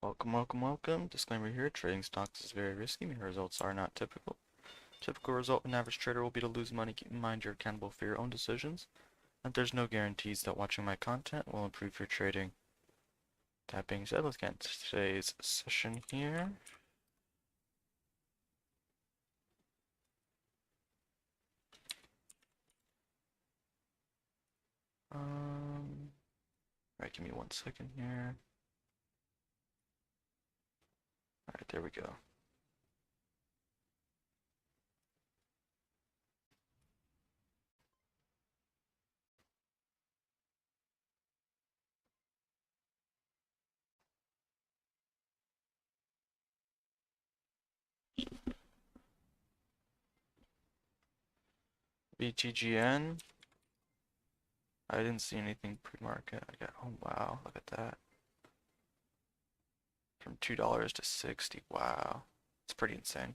Welcome, welcome, welcome. Disclaimer here, trading stocks is very risky. Your results are not typical. Typical result in an average trader will be to lose money. Keep in mind you're accountable for your own decisions, and there's no guarantees that watching my content will improve your trading. That being said, let's get into today's session here. Alright, give me 1 second here. Alright, there we go. BTGN. I didn't see anything pre-market. Oh wow, look at that. From $2 to 60. Wow. It's pretty insane.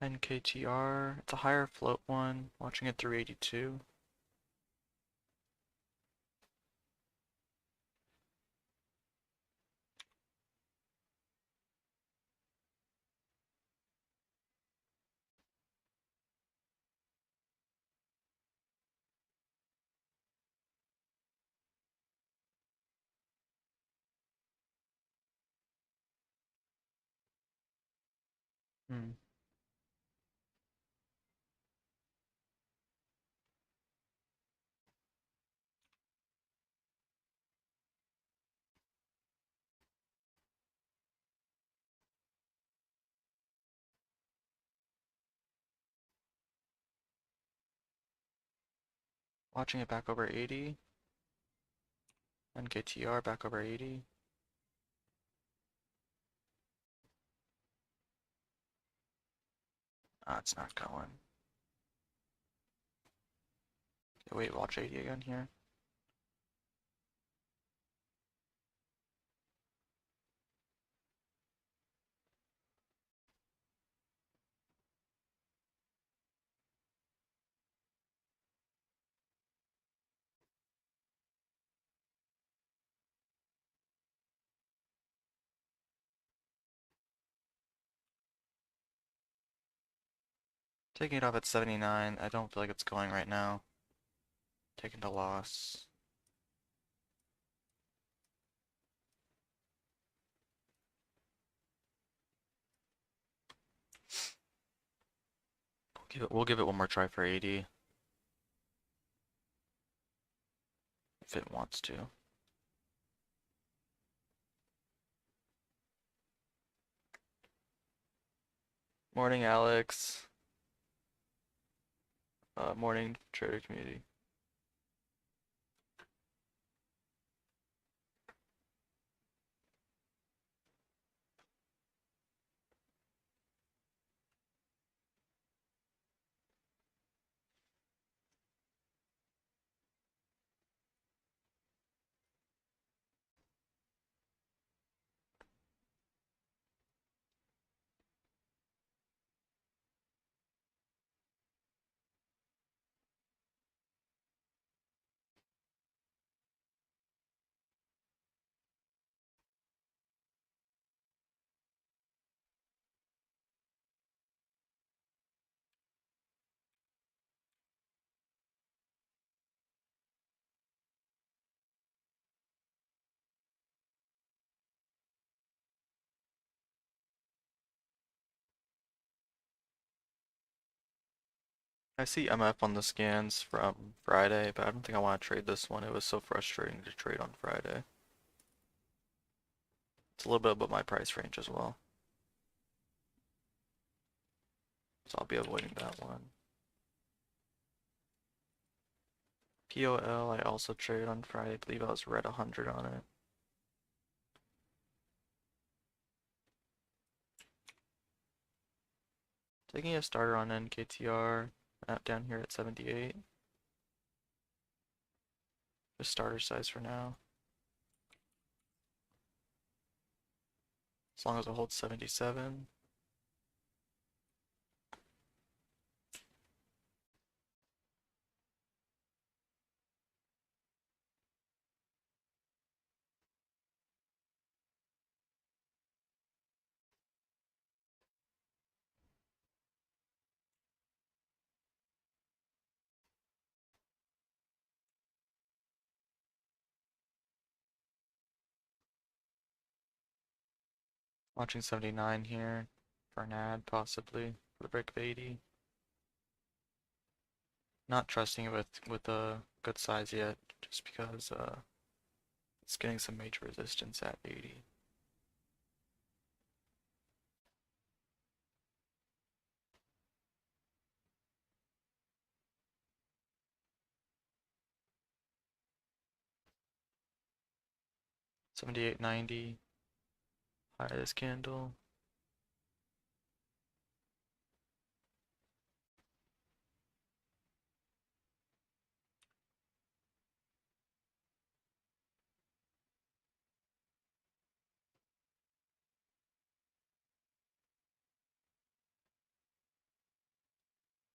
NKTR, it's a higher float one, watching it through 82. Hmm. Watching it back over 80. NKTR back over 80. Ah, it's not going. Okay, wait, watch 80 again here. Taking it off at 79. I don't feel like it's going right now. Taking the loss. We'll give it one more try for 80. If it wants to. Morning, Alex. Morning, trader community. I see MF on the scans from Friday, but I don't think I want to trade this one. It was so frustrating to trade on Friday. It's a little bit above my price range as well. So I'll be avoiding that one. POL I also traded on Friday. I believe I was red 100 on it. Taking a starter on NKTR down here at 78. Just starter size for now. As long as it holds 77. Watching 79 here for an ad, possibly for the break of 80. Not trusting it with a good size yet, just because it's getting some major resistance at 80. $78.90. High this candle.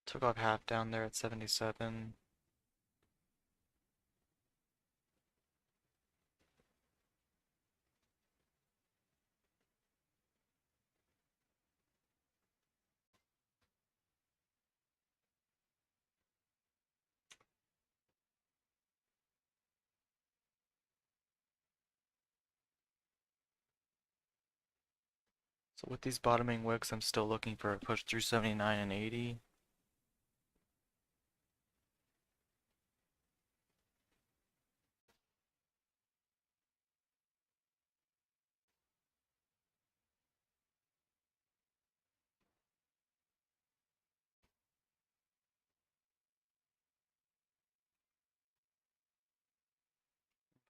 Took off half down there at 77. So with these bottoming wicks, I'm still looking for a push through 79 and 80.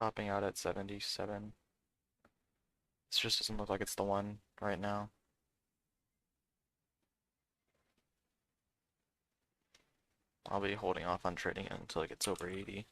Popping out at 77. This just doesn't look like it's the one right now. I'll be holding off on trading it until it gets over 80.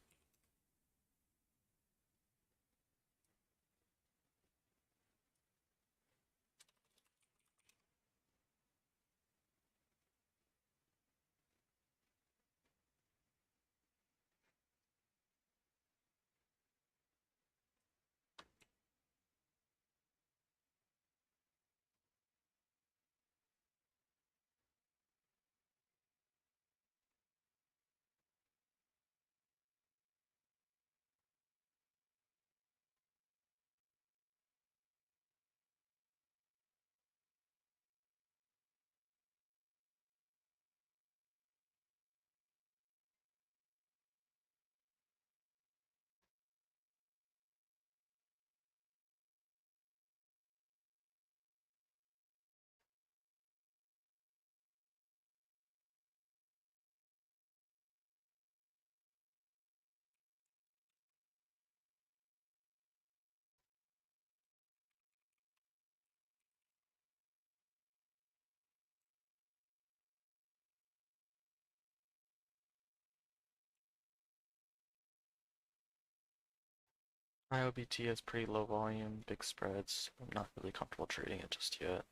IOBT has pretty low volume, big spreads. I'm not really comfortable trading it just yet.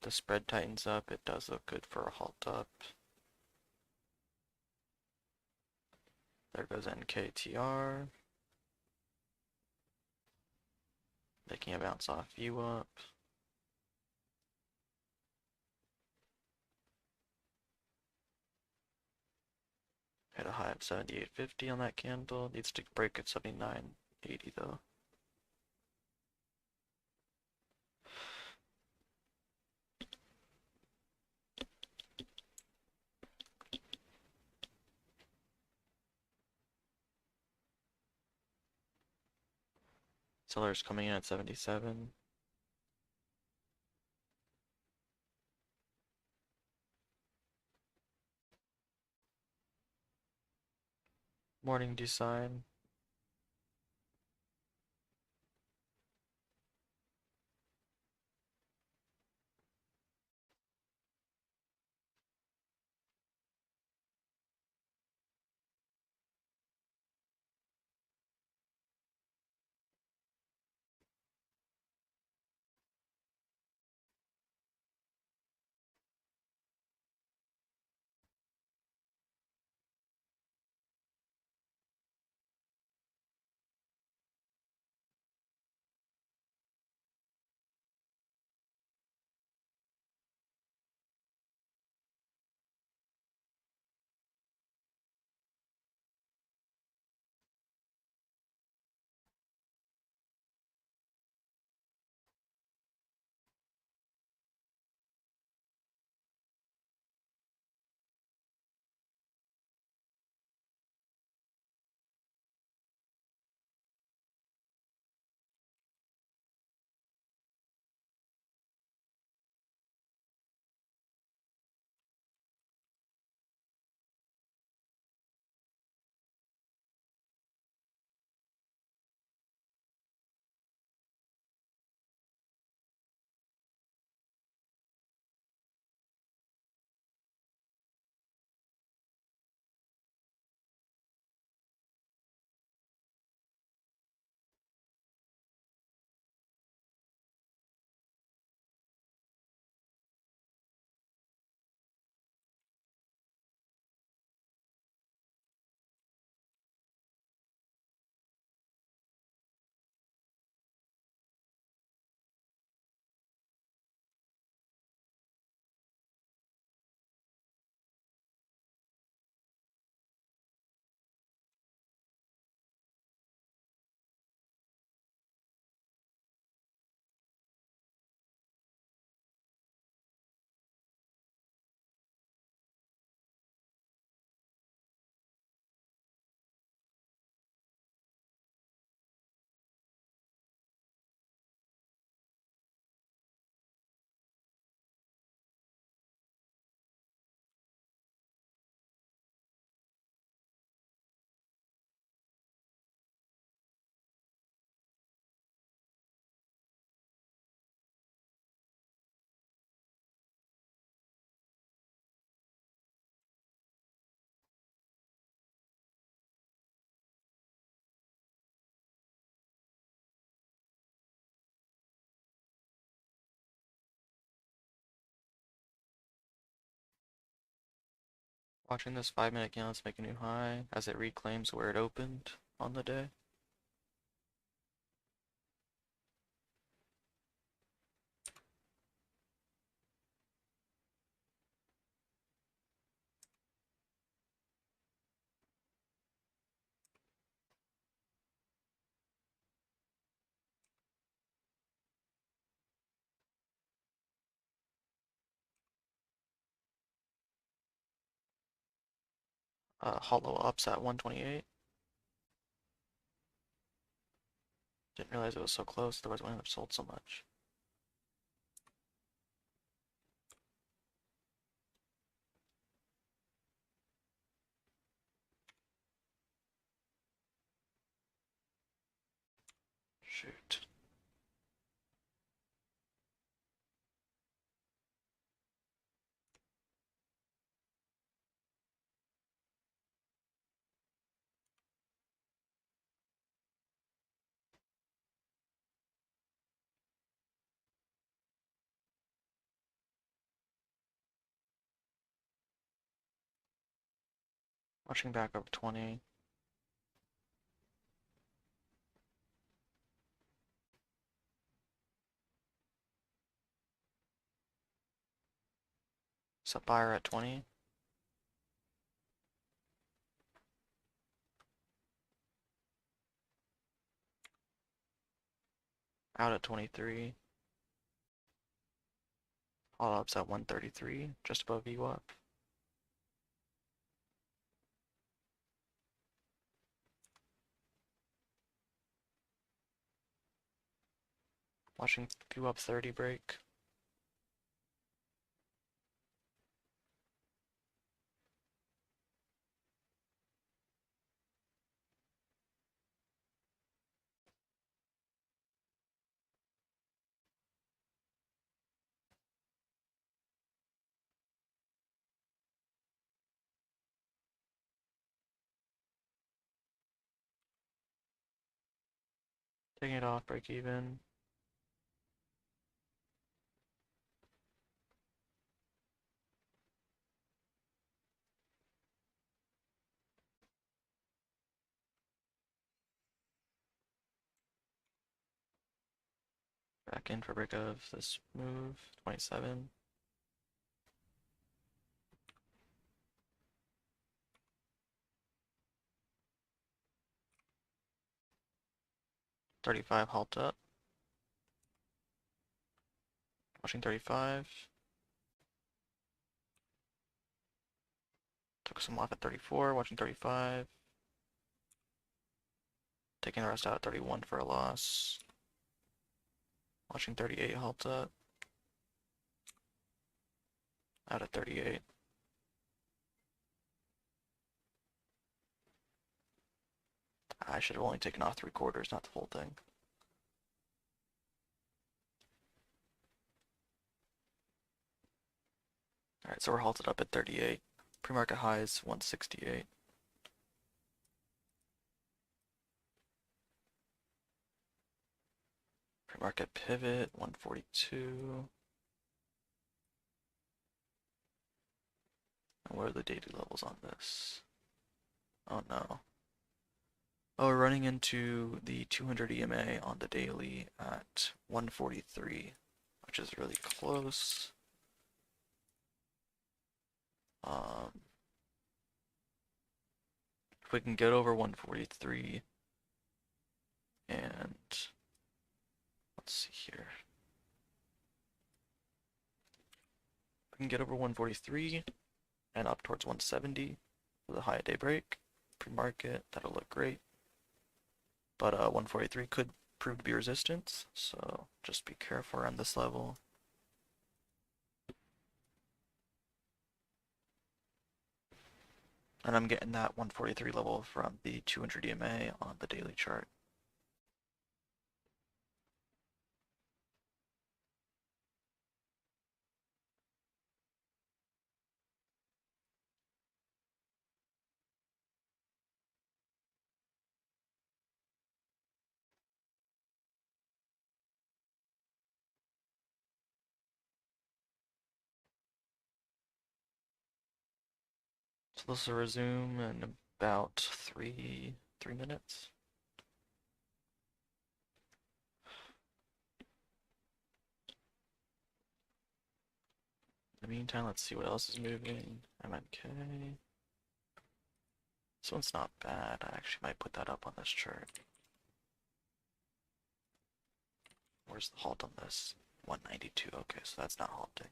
The spread tightens up, it does look good for a halt up. There goes NKTR. Making a bounce off view up. Hit a high of 78.50 on that candle. Needs to break at 79.80 though. Sellers coming in at 77. Morning decide. Watching this 5-minute candle, let's make a new high as it reclaims where it opened on the day. Hollow ups at 128. Didn't realize it was so close, otherwise I wouldn't have sold so much. Shoot. Watching back over 20. Sub buyer at 20. Out at 23. Hollow ups at 133, just above VWAP. Watching VWAP 30 break. Taking it off, break even. Back in for break of this move, 27. $35 halt up. Watching 35. Took some off at 34, watching 35. Taking the rest out at 31 for a loss. Watching 38 halt up. Out at 38. I should have only taken off 3/4, not the whole thing. Alright, so we're halted up at 38. Pre-market high is 168. Pre-market pivot, 142. And what are the daily levels on this? Oh no. Oh, we're running into the 200 EMA on the daily at 143, which is really close. If we can get over 143 and let's see here. If we can get over 143 and up towards 170 for the high day break, pre-market, that'll look great. But 143 could prove to be resistance, so just be careful around this level. And I'm getting that 143 level from the 200 EMA on the daily chart. So So this will resume in about three minutes. In the meantime, let's see what else is moving. MNK. This one's not bad. I actually might put that up on this chart. Where's the halt on this? 192. Okay, so that's not halting.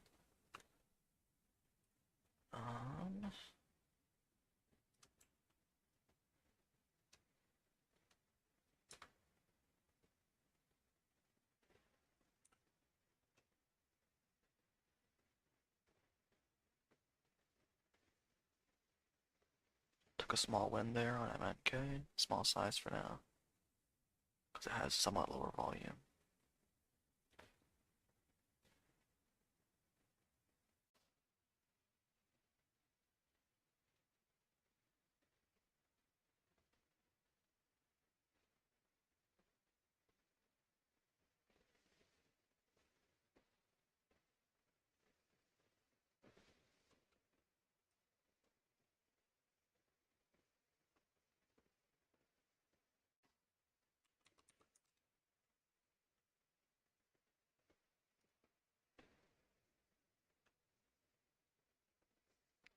Took a small win there on MNK. Small size for now, because it has somewhat lower volume.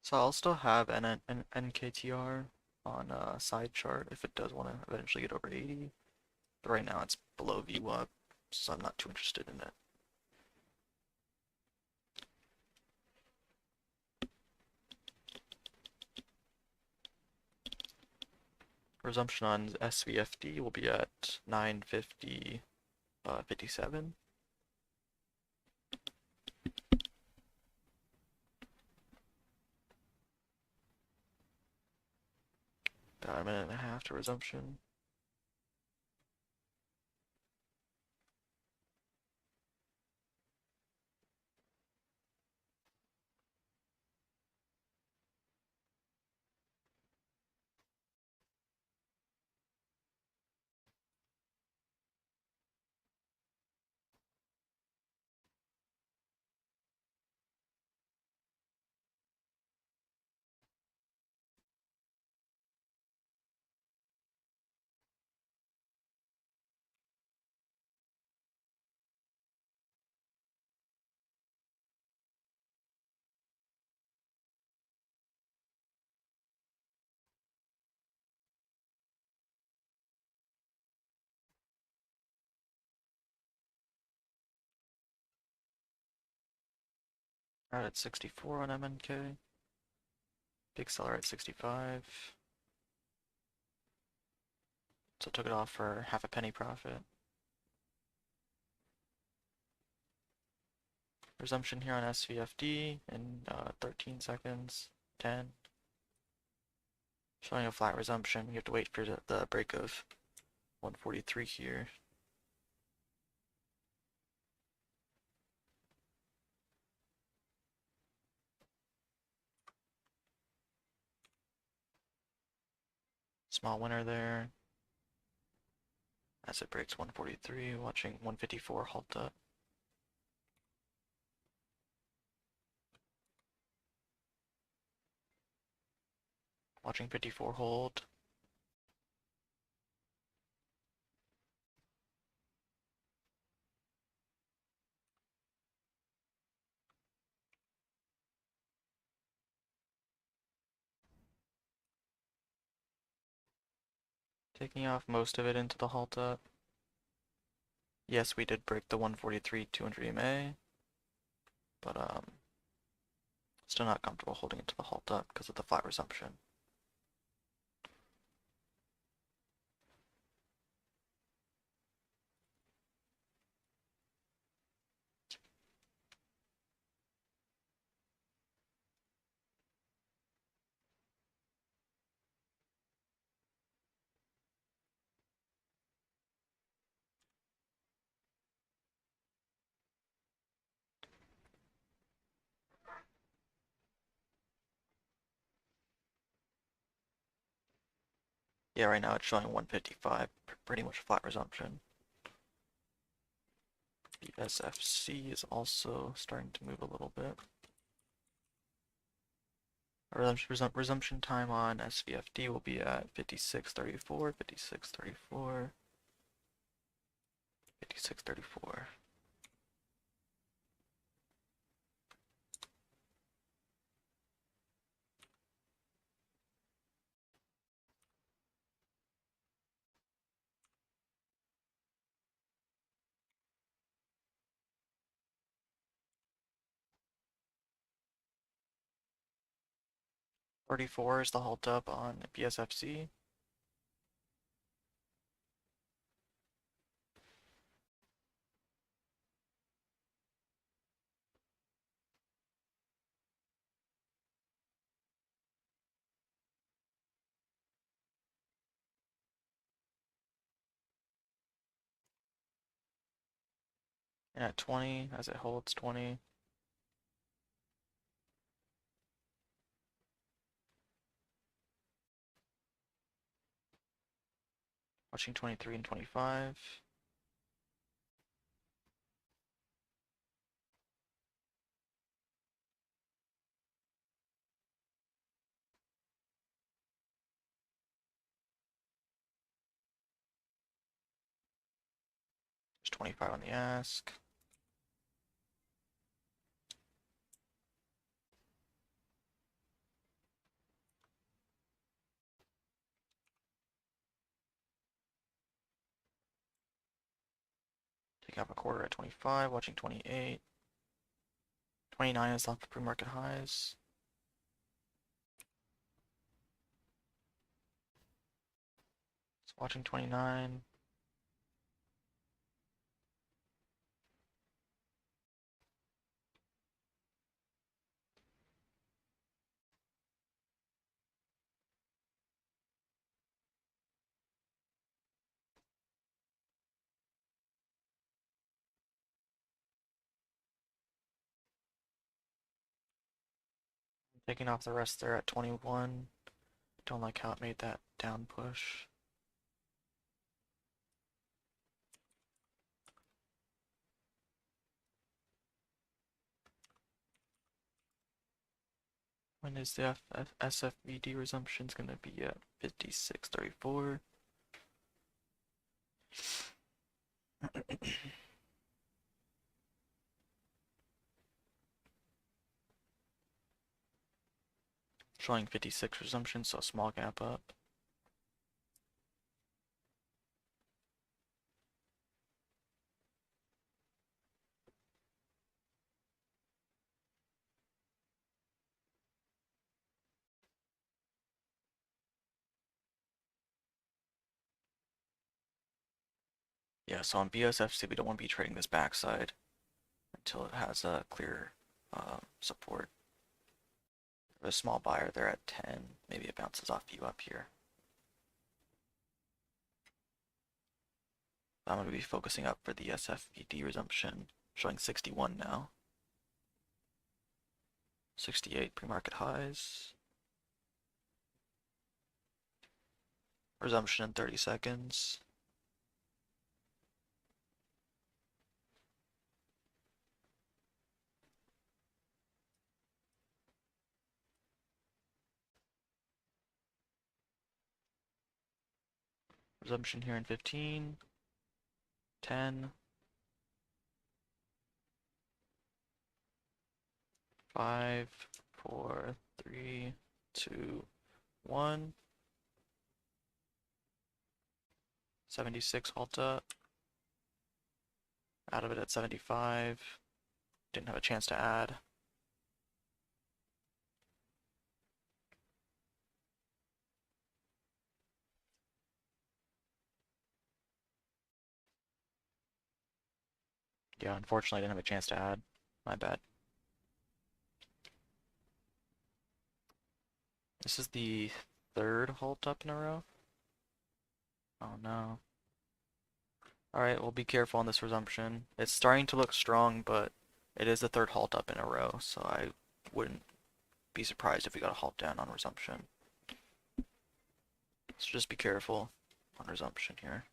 So I'll still have an NKTR on a side chart if it does want to eventually get over 80. But right now it's below VWAP, so I'm not too interested in it. Resumption on SVFD will be at 950, 57. About a minute and a half to resumption. Right at 64 on MNK. Big seller at 65. So took it off for half a penny profit. Resumption here on SVFD in 13 seconds. 10. Showing a flat resumption. You have to wait for the break of 143 here. Small winner there. As it breaks 143, watching 154 halt up. Watching 54 hold. Taking off most of it into the halt up. Yes, we did break the 143 200 EMA, but still not comfortable holding it to the halt up because of the flat resumption. Yeah, right now it's showing 155, pretty much flat resumption. The SFC is also starting to move a little bit. Resumption time on SVFD will be at 56:34, 56:34, 56:34. $34 is the halt up on BSFC. And at 20, as it holds 20. Watching 23 and 25. There's 25 on the ask. Take out a quarter at 25, watching 28. 29 is off the pre-market highs. So watching 29. Taking off the rest there at 21. Don't like how it made that down push. When is the SFVD resumption? Is going to be at 56:34. Showing 56 resumption, so small gap up. Yeah, so on BSFC, we don't want to be trading this backside until it has a clear support. A small buyer there at 10. Maybe it bounces off you up here. I'm going to be focusing up for the SFVD resumption, showing 61 now. 68 pre-market highs. Resumption in 30 seconds. Resumption here in 15. 10. 5, 4, 3, 2, 1. 76 halt up. Out of it at 75. Didn't have a chance to add. Yeah, unfortunately I didn't have a chance to add. My bad. This is the third halt up in a row. Oh no. Alright, well be careful on this resumption. It's starting to look strong, but it is the third halt up in a row, so I wouldn't be surprised if we got a halt down on resumption. So just be careful on resumption here.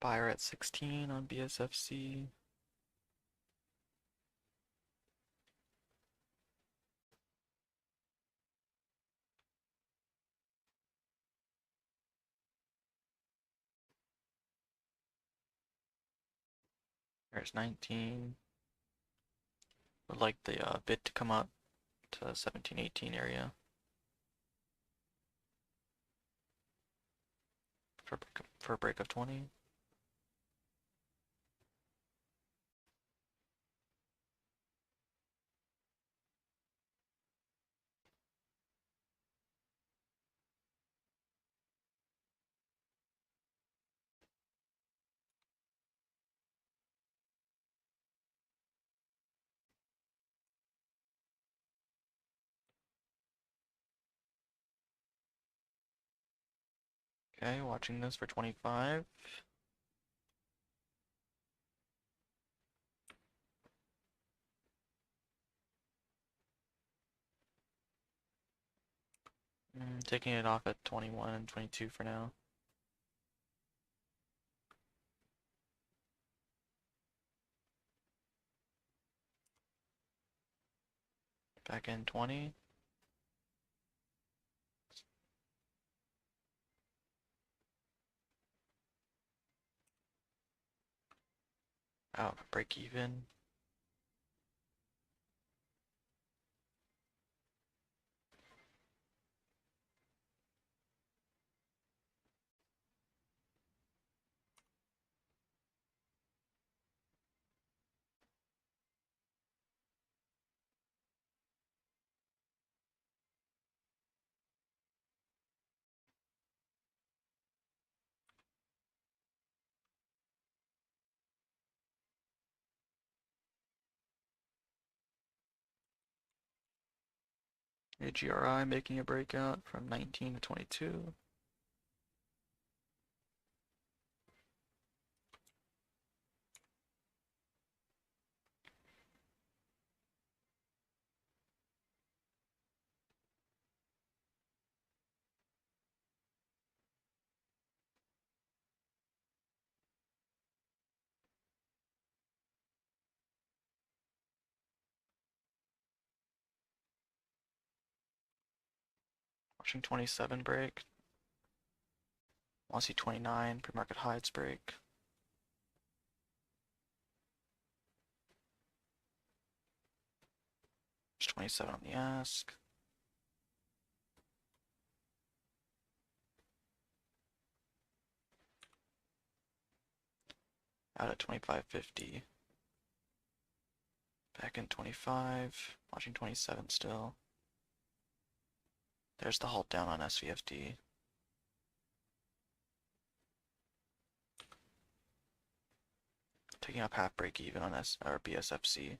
Buyer at 16 on BSFC. There's 19. Would like the bid to come up to 17-18 area for a break of 20. Okay, watching this for 25. Taking it off at 21 and 22 for now. Back in 20. Out, break even. AGRI making a breakout from 19 to 22. Watching 27 break. Want to see 29 pre-market highs break. There's 27 on the ask. Out at 25.50. Back in 25. Watching 27 still. There's the halt down on SVFD. Taking up half break even on BSFC.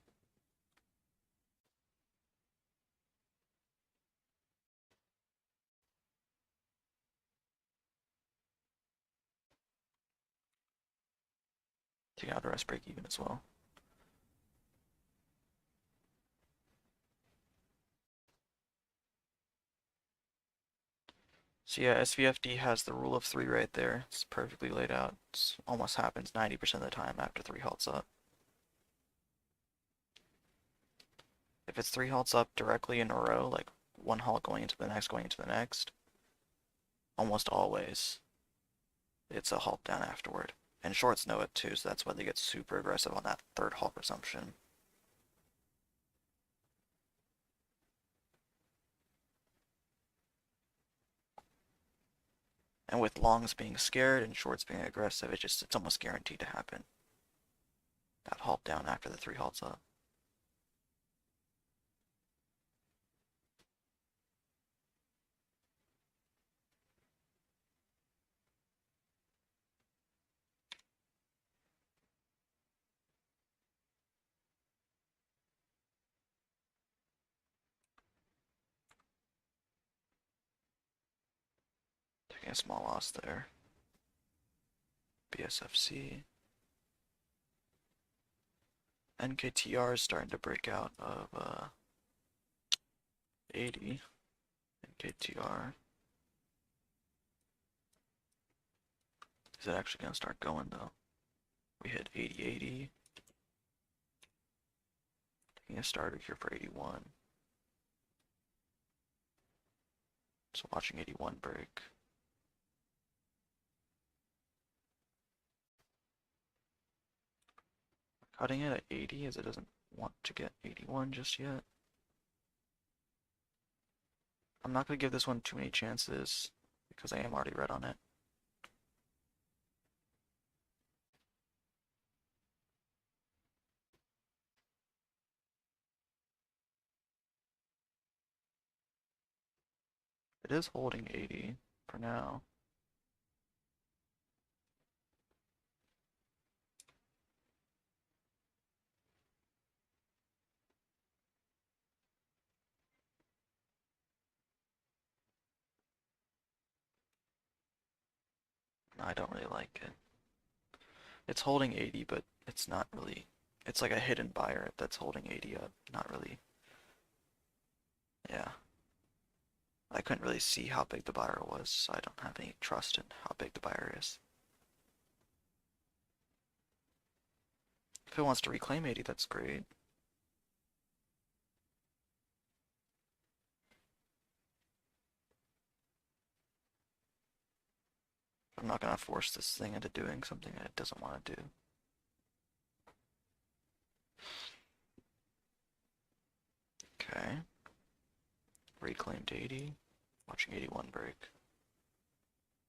Taking out the rest break even as well. So yeah, SVFD has the rule of 3 right there. It's perfectly laid out. It almost happens 90% of the time after 3 halts up. If it's 3 halts up directly in a row, like one halt going into the next, almost always it's a halt down afterward. And shorts know it too, so that's why they get super aggressive on that third halt resumption. And with longs being scared and shorts being aggressive, it's almost guaranteed to happen. That halt down after the 3 halts up. Taking a small loss there. BSFC. NKTR is starting to break out of 80. NKTR. Is it actually gonna start going though? We hit 80-80. Taking a starter here for 81. So watching 81 break. Cutting it at 80 as it doesn't want to get 81 just yet. I'm not going to give this one too many chances because I am already red on it. It is holding 80 for now. I don't really like it. It's holding 80, but it's not really. It's like a hidden buyer that's holding 80 up. Not really. Yeah. I couldn't really see how big the buyer was, so I don't have any trust in how big the buyer is. If it wants to reclaim 80, that's great. I'm not gonna force this thing into doing something that it doesn't want to do. Okay. Reclaimed 80. Watching 81 break.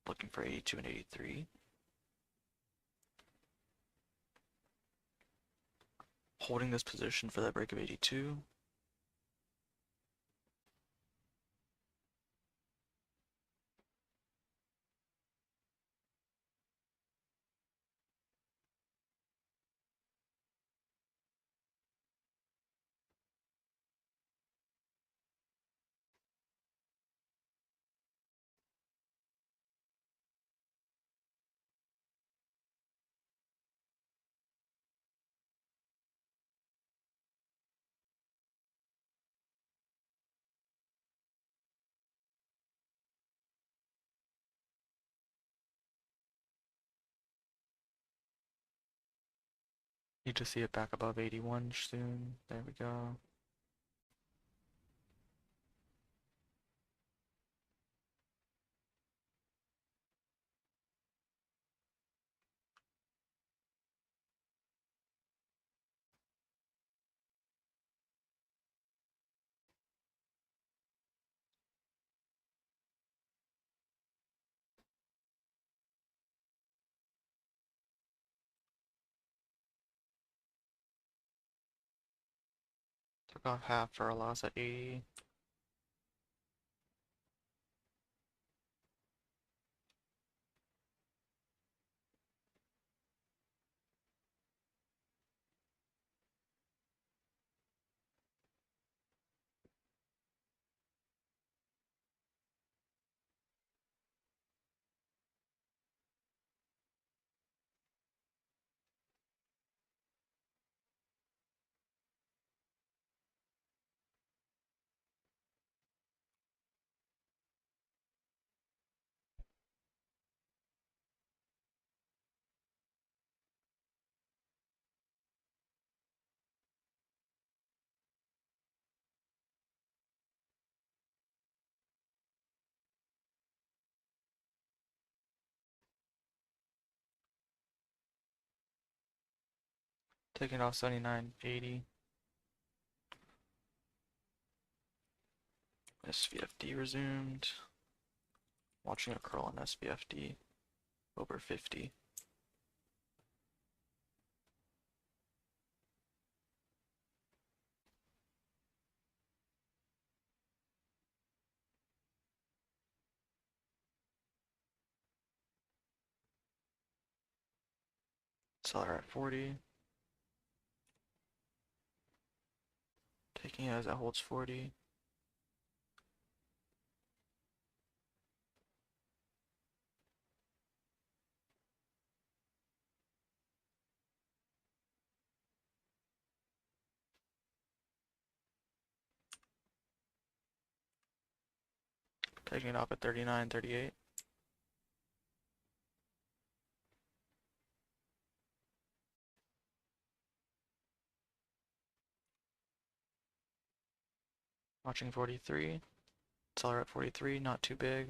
Looking for 82 and 83. Holding this position for that break of 82. Need to see it back above 81 soon. There we go. Took off half for a loss at 80. Taking off 79.80. SVFD resumed. Watching a curl on SVFD over 50. Seller at 40. Taking it as it holds 40. Taking it off at 39.38. Watching 43. Seller at 43, not too big.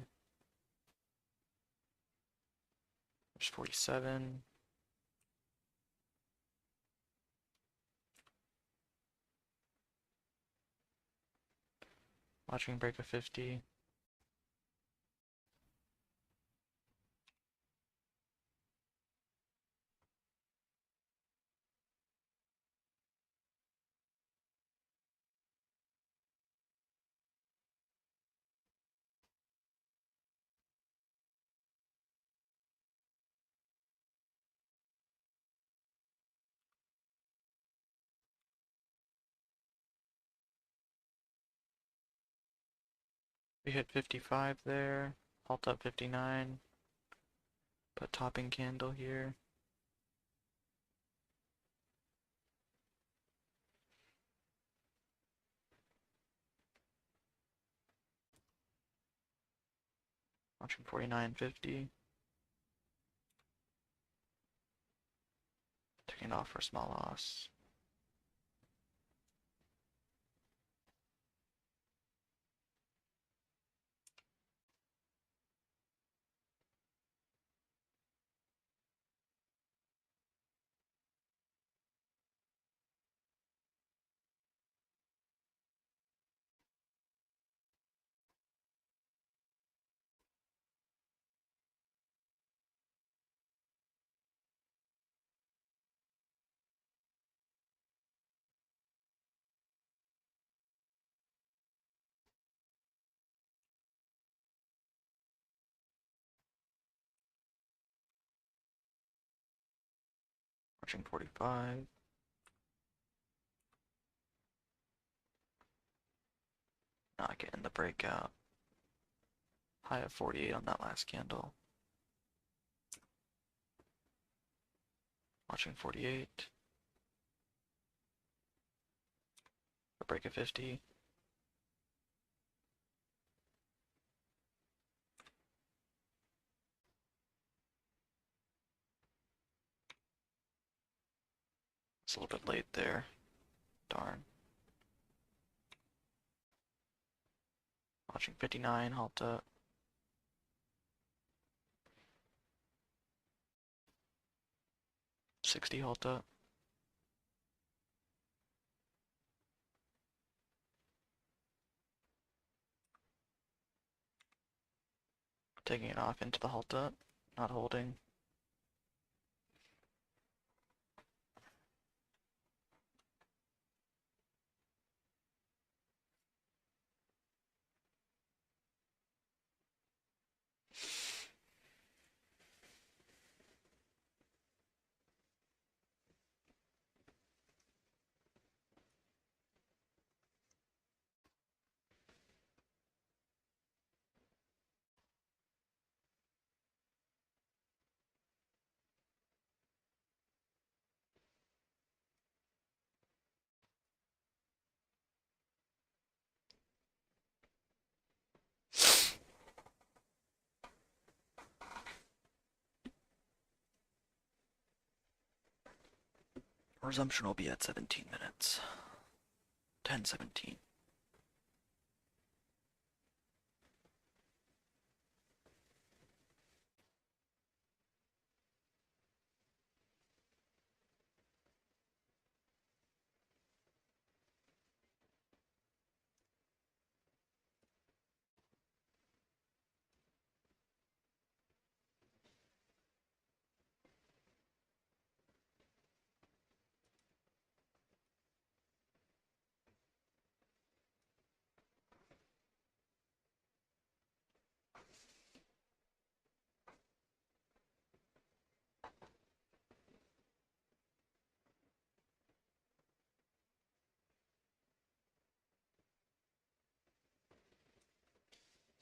There's 47. Watching break of 50. We hit 55 there. Halt up 59. Put topping candle here. Watching 49.50. Taking it off for a small loss. Watching 45. Not getting the breakout. High of 48 on that last candle. Watching 48. A break of 50. It's a little bit late there. Darn. Watching 59, halt up. 60, halt up. Taking it off into the halt up. Not holding. Resumption will be at 17 minutes. 10:17.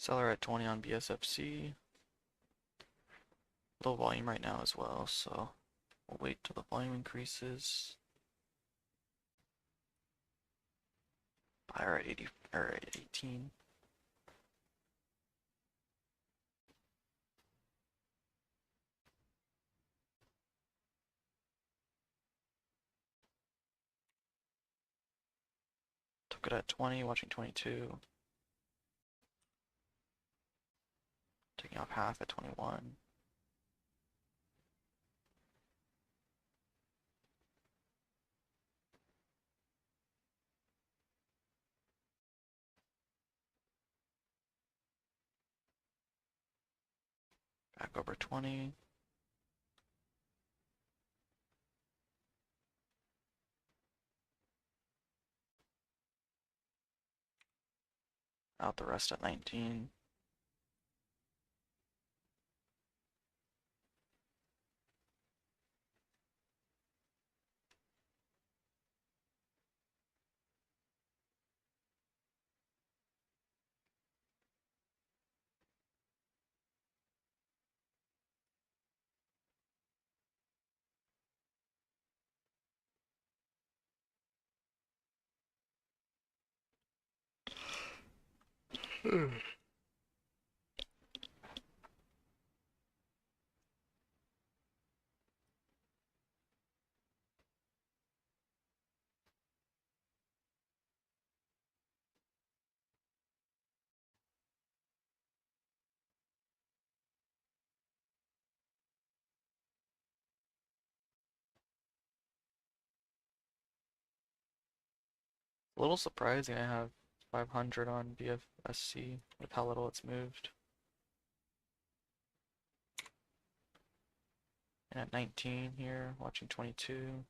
Seller at 20 on BSFC. Low volume right now as well, so we'll wait till the volume increases. Buyer at 80 or at 18. good at 20, watching 22. Taking off half at 21. Back over 20. Out the rest at 19. A little surprising I have 500 on BFSC with how little it's moved. And at 19 here, watching 22.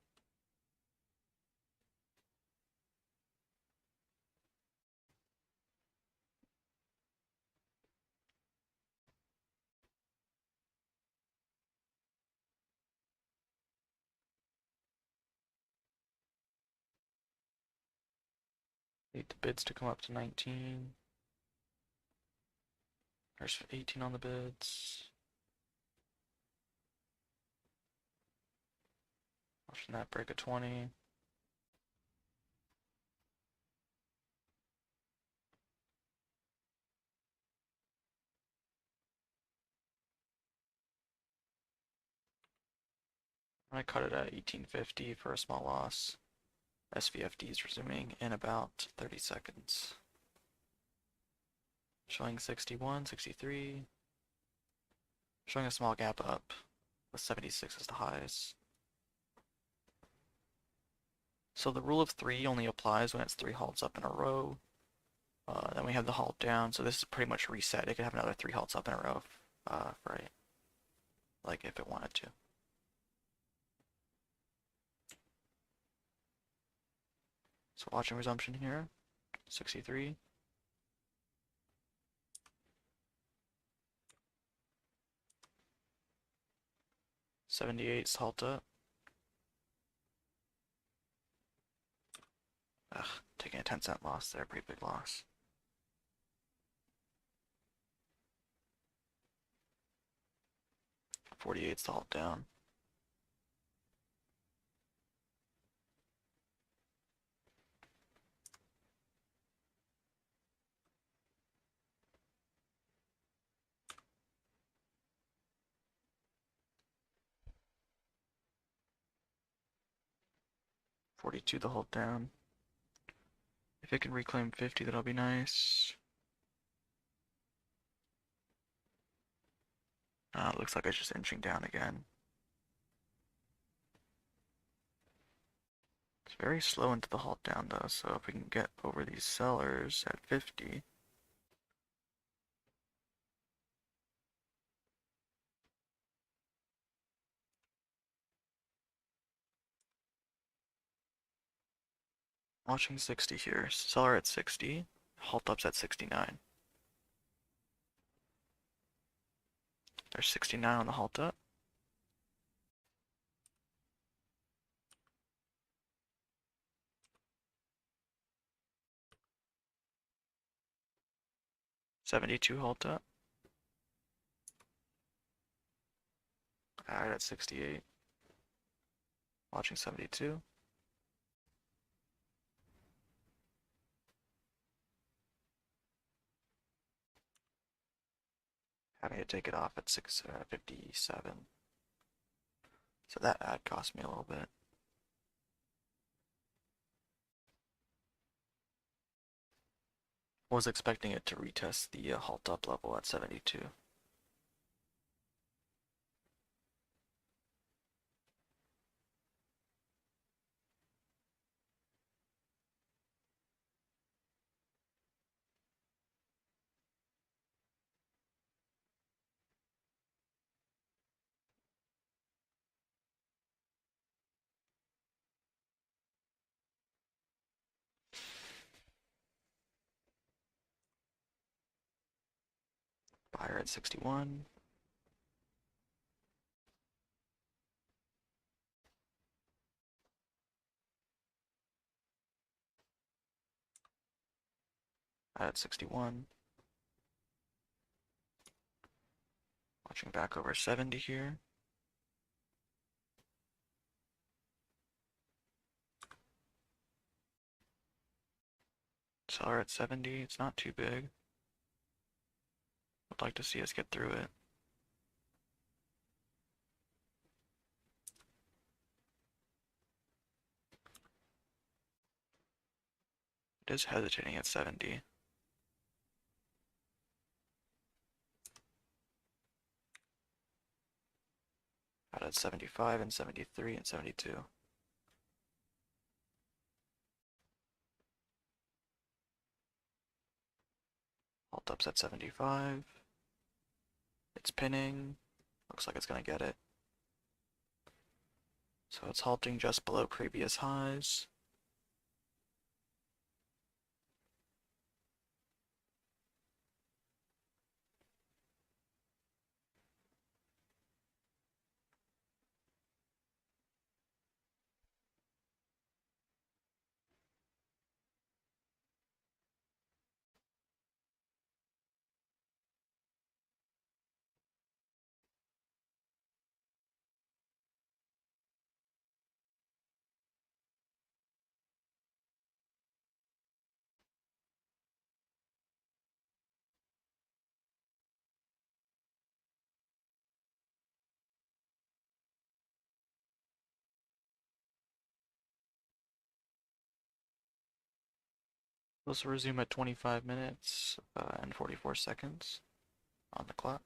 Need the bids to come up to 19. There's 18 on the bids. Watching that break a 20. I cut it at 1850 for a small loss. SVFD is resuming in about 30 seconds. Showing 61, 63. Showing a small gap up with 76 as the highs. So the rule of 3 only applies when it's 3 halts up in a row. Then we have the halt down, so this is pretty much reset. It could have another 3 halts up in a row, right? Like if it wanted to. So watching resumption here, 63. '78's halt up. Ugh, taking a 10-cent loss there, pretty big loss. '48's the halt down. '42 the halt down. If it can reclaim 50, that'll be nice. It looks like it's just inching down again. It's very slow into the halt down though, so if we can get over these sellers at 50. Watching 60 here. Seller at 60. Halt up's at 69. There's 69 on the halt up. '72 halt up. Alright, at 68. Watching 72. Having to take it off at 657. So that ad cost me a little bit. Was expecting it to retest the halt up level at 72. Buyer at 61. At 61. Watching back over 70 here. Seller at 70. It's not too big. Would like to see us get through it. It is hesitating at 70. Out at 75 and 73 and 72. Alt ups at 75. It's pinning. Looks like it's going to get it. So it's halting just below previous highs. Let's resume at 25 minutes and 44 seconds on the clock.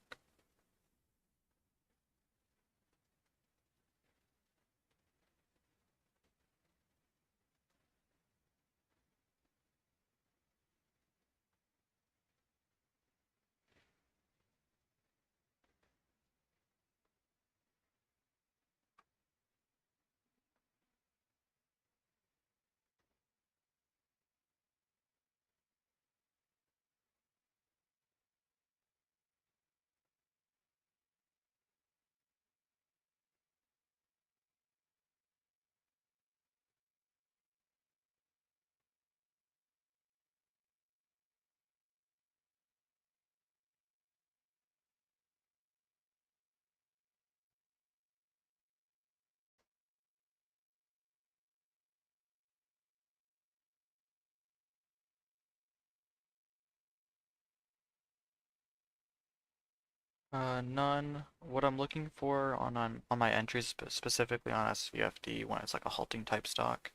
None. What I'm looking for on my entries, specifically on SVFD when it's like a halting type stock,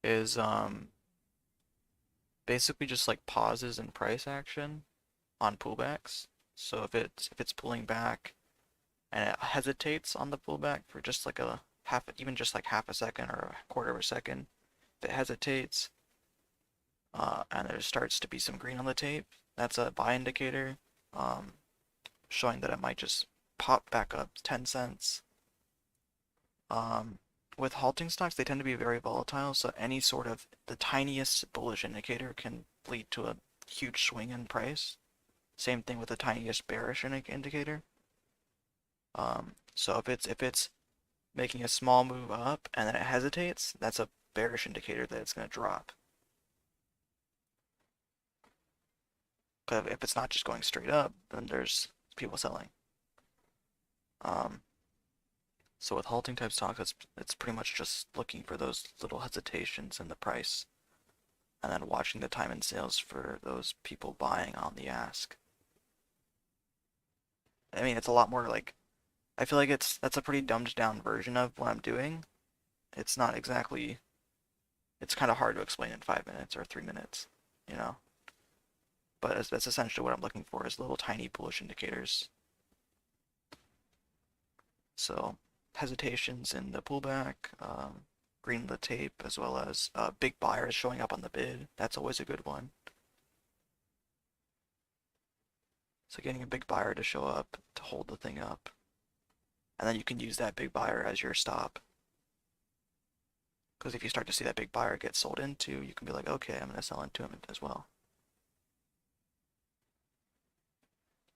is basically just like pauses in price action on pullbacks. So if it's pulling back and it hesitates on the pullback for just like a half, even just like half a second or a quarter of a second, if it hesitates, and there starts to be some green on the tape, that's a buy indicator, showing that it might just pop back up 10 cents. With halting stocks, they tend to be very volatile, so any sort of the tiniest bullish indicator can lead to a huge swing in price. Same thing with the tiniest bearish indicator. So if it's making a small move up and then it hesitates, that's a bearish indicator that it's going to drop. But if it's not just going straight up, then there's people selling. So with halting type stocks, it's pretty much just looking for those little hesitations in the price, and then watching the time and sales for those people buying on the ask. I mean, it's a lot more like, I feel like that's a pretty dumbed down version of what I'm doing. It's not exactly, it's kind of hard to explain in 5 minutes or 3 minutes, you know? but that's essentially what I'm looking for is little tiny bullish indicators. So hesitations in the pullback, green lit tape, as well as big buyers showing up on the bid. That's always a good one. So getting a big buyer to show up to hold the thing up. And then you can use that big buyer as your stop. Because if you start to see that big buyer get sold into, you can be like, okay, I'm going to sell into him as well.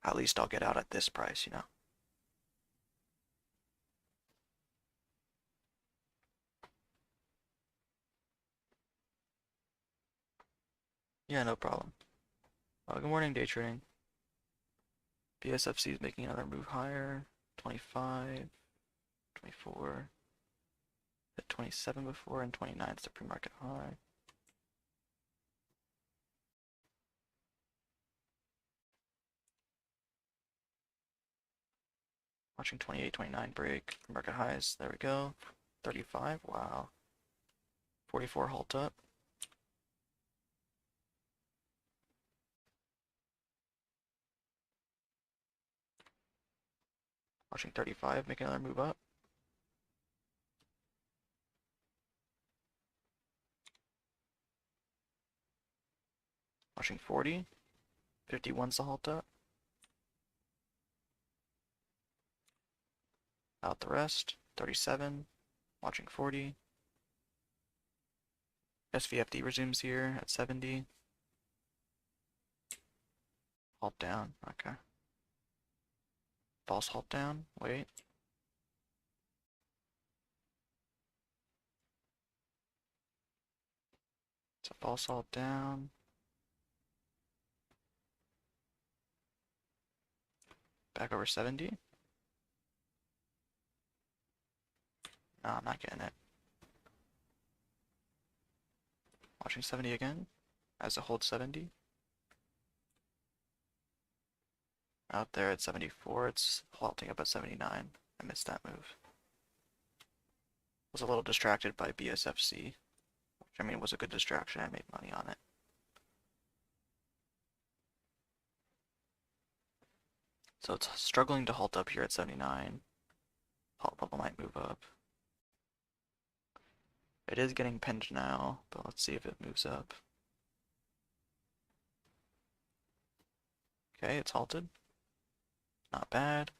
At least I'll get out at this price, you know. Yeah, no problem. Good morning, day trading. BSFC is making another move higher. 25, 24, hit 27 before, and 29 is the pre-market high. Watching 28, 29 break. Pre-market highs. There we go. 35. Wow. 44 halt up. Watching 35 make another move up. Watching 40. 51's the halt up. Out the rest. 37. Watching 40. SVFD resumes here at 70. Halt down. Okay. False halt down. Wait. It's a false halt down. Back over 70. No, I'm not getting it. Watching 70 again. As a hold 70. Out there at 74. It's halting up at 79. I missed that move. Was a little distracted by BSFC. Which, I mean, was a good distraction. I made money on it. So it's struggling to halt up here at 79. Halt level might move up. It is getting pinned now, but let's see if it moves up. Okay, it's halted. Not bad.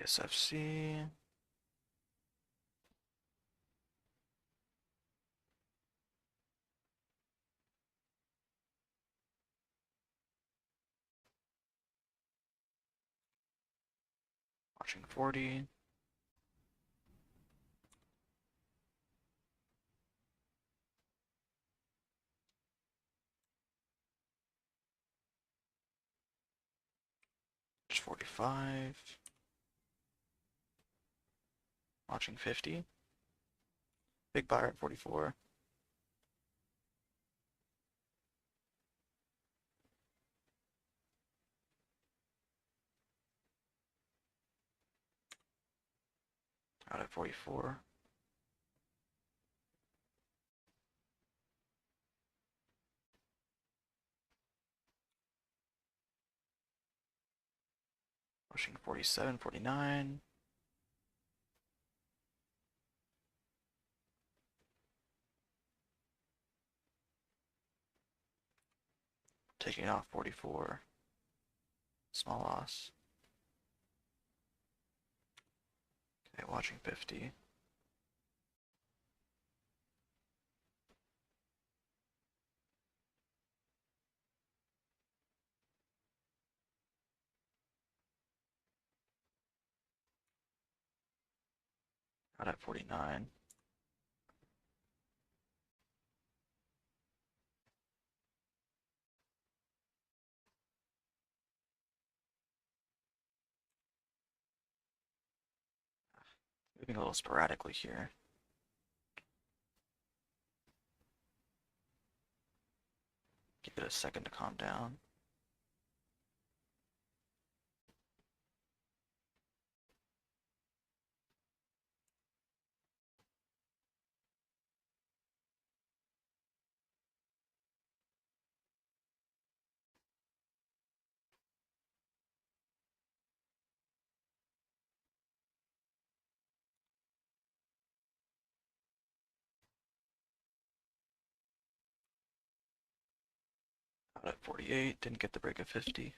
PSFC. Watching 40. Just 45. Watching 50. Big buyer at 44. Out at 44. Watching 47, 49. Taking off 44. Small loss. Okay, watching 50. Out at 49. Moving a little sporadically here. Give it a second to calm down. Out at 48, didn't get the break of 50.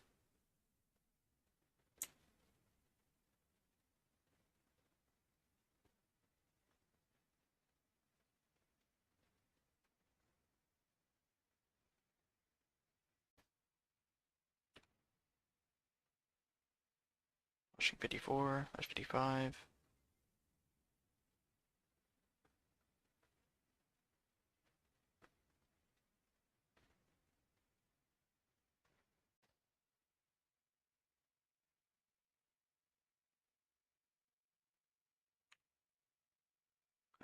Pushing 54, that's 55.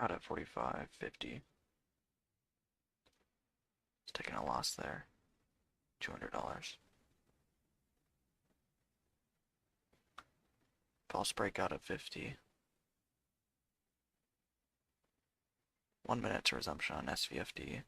Out at 45, 50. It's taking a loss there. $200. False breakout at 50. 1 minute to resumption on SVFD.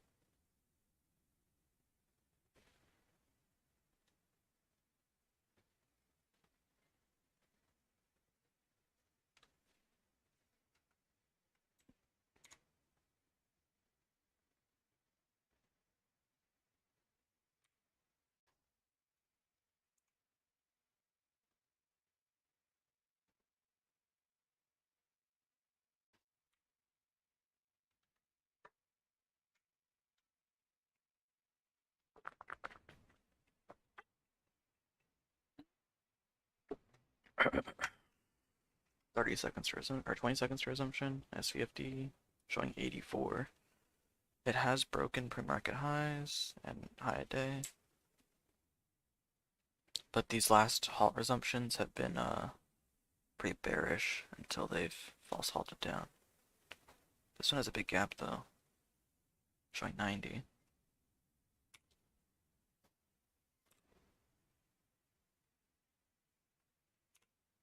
Thirty seconds to resume, or 20 seconds to resumption. SVFD showing 84. It has broken pre-market highs and high day, but these last halt resumptions have been pretty bearish until they've false halted down. This one has a big gap though, showing 90.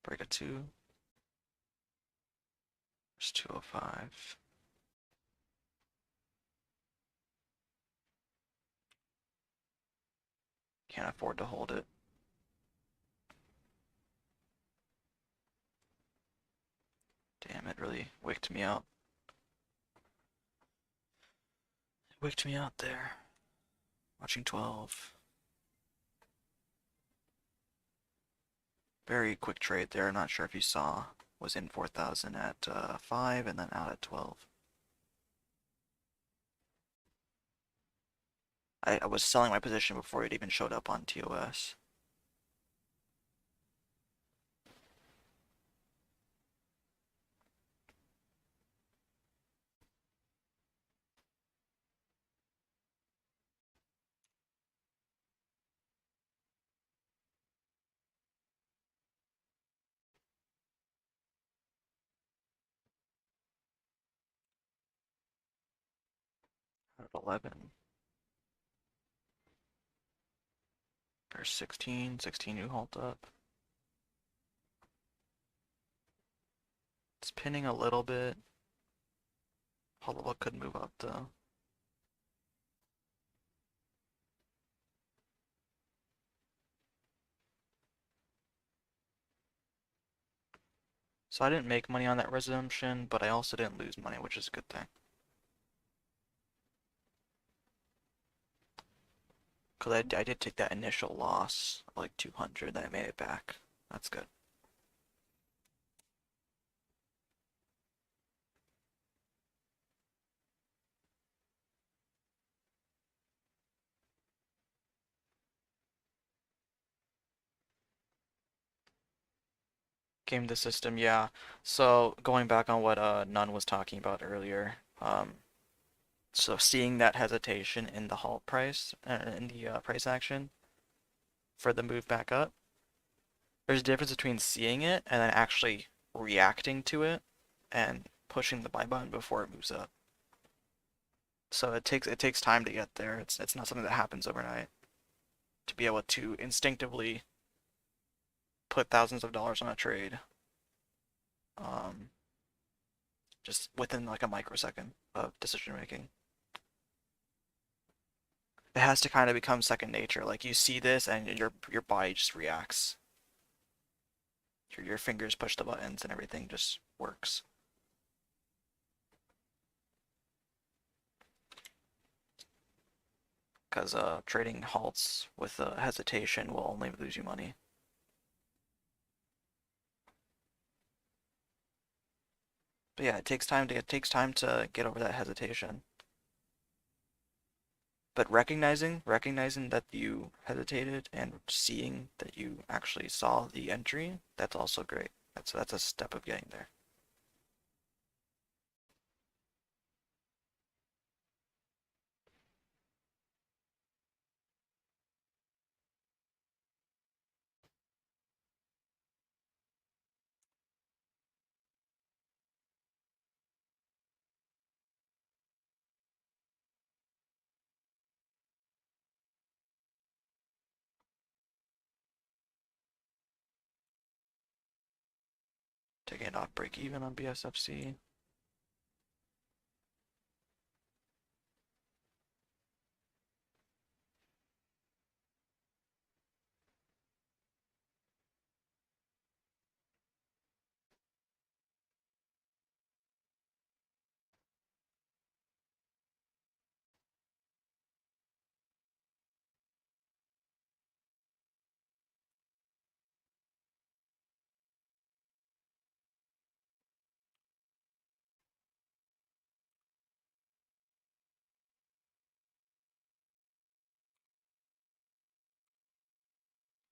Break a 2. There's 205. Can't afford to hold it. Damn, it really wicked me out. It wicked me out there. Watching 12. Very quick trade there. Not sure if you saw. Was in 4,000 at 5 and then out at 12. I was selling my position before it even showed up on TOS. Out at 11. There's 16. 16 new halt up. It's pinning a little bit. Hollow could move up though. So I didn't make money on that resumption, but I also didn't lose money, which is a good thing. Because I did take that initial loss, like 200, then I made it back. That's good. Game the system, yeah. So going back on what Nun was talking about earlier, so seeing that hesitation in the halt price, in the price action for the move back up, there's a difference between seeing it and then actually reacting to it. and pushing the buy button before it moves up. So it takes time to get there. It's not something that happens overnight. To be able to instinctively put thousands of dollars on a trade, um, just within like a microsecond of decision making. It has to kind of become second nature. Like you see this and your body just reacts. Your fingers push the buttons and everything just works. Because trading halts with hesitation will only lose you money. But yeah, it takes time to get over that hesitation. But recognizing that you hesitated and seeing that you actually saw the entry, that's also great. That's a step of getting there. Taking it off break even on BSFC.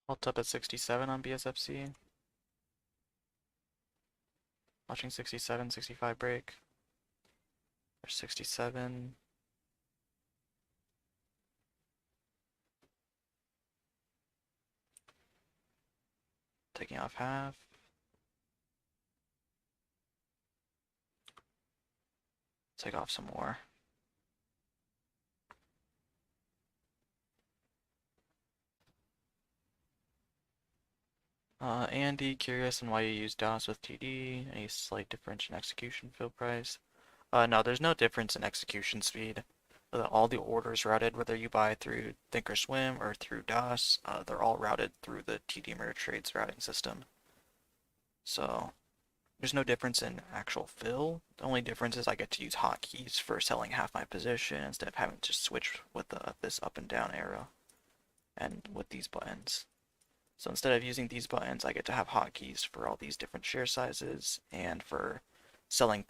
Halt up at 67 on BSFC. Watching 67, 65 break. There's 67. Taking off half. Take off some more. Andy, curious on why you use DOS with TD. Any slight difference in execution fill price? No, there's no difference in execution speed. All the orders routed, whether you buy through ThinkorSwim or through DOS, they're all routed through the TD Ameritrade's routing system. So there's no difference in actual fill. The only difference is I get to use hotkeys for selling half my position instead of having to switch with this up and down arrow and with these buttons. So instead of using these buttons, I get to have hotkeys for all these different share sizes and for selling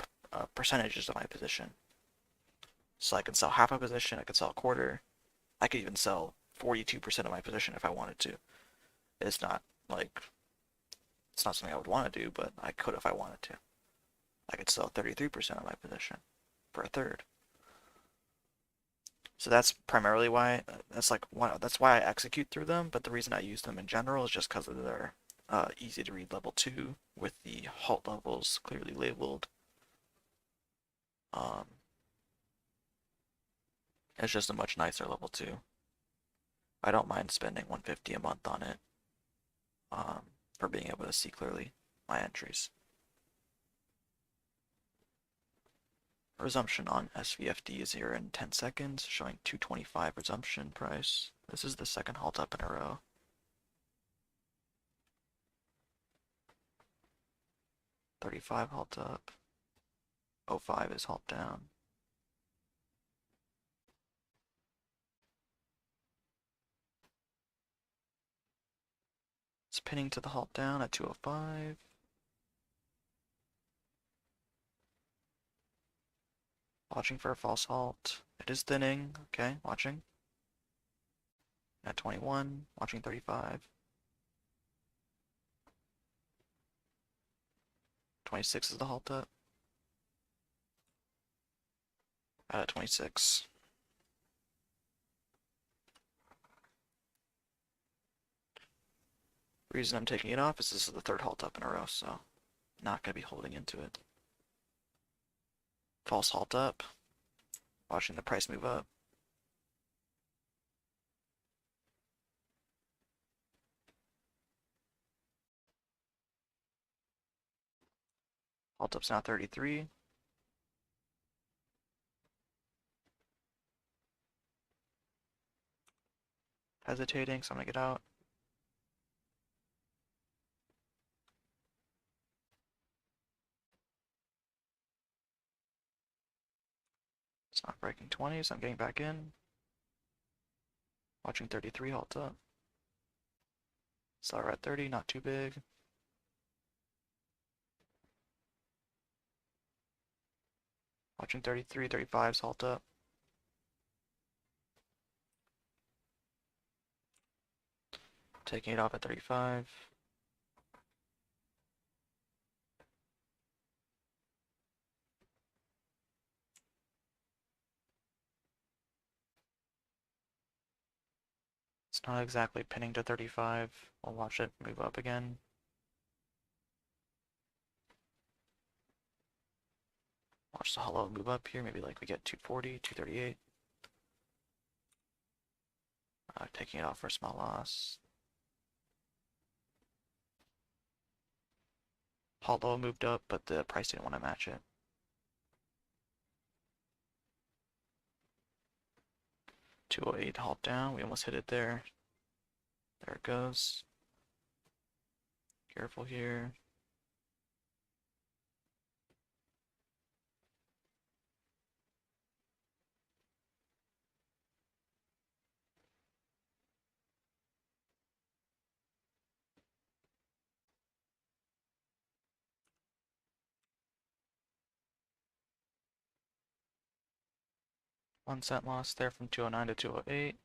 percentages of my position. So I can sell half a position, I could sell a quarter, I could even sell 42% of my position if I wanted to. It's not like, it's not something I would want to do, but I could if I wanted to. I could sell 33% of my position for a third. So that's primarily why, that's why I execute through them, but the reason I use them in general is just because of their easy to read level 2 with the halt levels clearly labeled. It's just a much nicer level 2. I don't mind spending $150 a month on it for being able to see clearly my entries. Resumption on SVFD is here in 10 seconds, showing 225 resumption price. This is the second halt up in a row. $35 halt up. 05 is halt down. It's pinning to the halt down at 205. Watching for a false halt. It is thinning. Okay, watching. At 21, watching 35. 26 is the halt up. At 26. Reason I'm taking it off is this is the third halt up in a row, so not going to be holding into it. False halt up. Watching the price move up. Halt up's now 33. Hesitating, so I'm gonna get out. It's not breaking 20, so I'm getting back in. Watching 33, halt up. Seller at 30, not too big. Watching 33, 35's halt up. Taking it off at 35. It's not exactly pinning to 35. We'll watch it move up again. Watch the hollow move up here. Maybe like we get 240, 238. Taking it off for a small loss. Hollow moved up, but the price didn't want to match it. 208 halt down. We almost hit it there. There it goes. Careful here. $0.01 loss there from 209 to 208.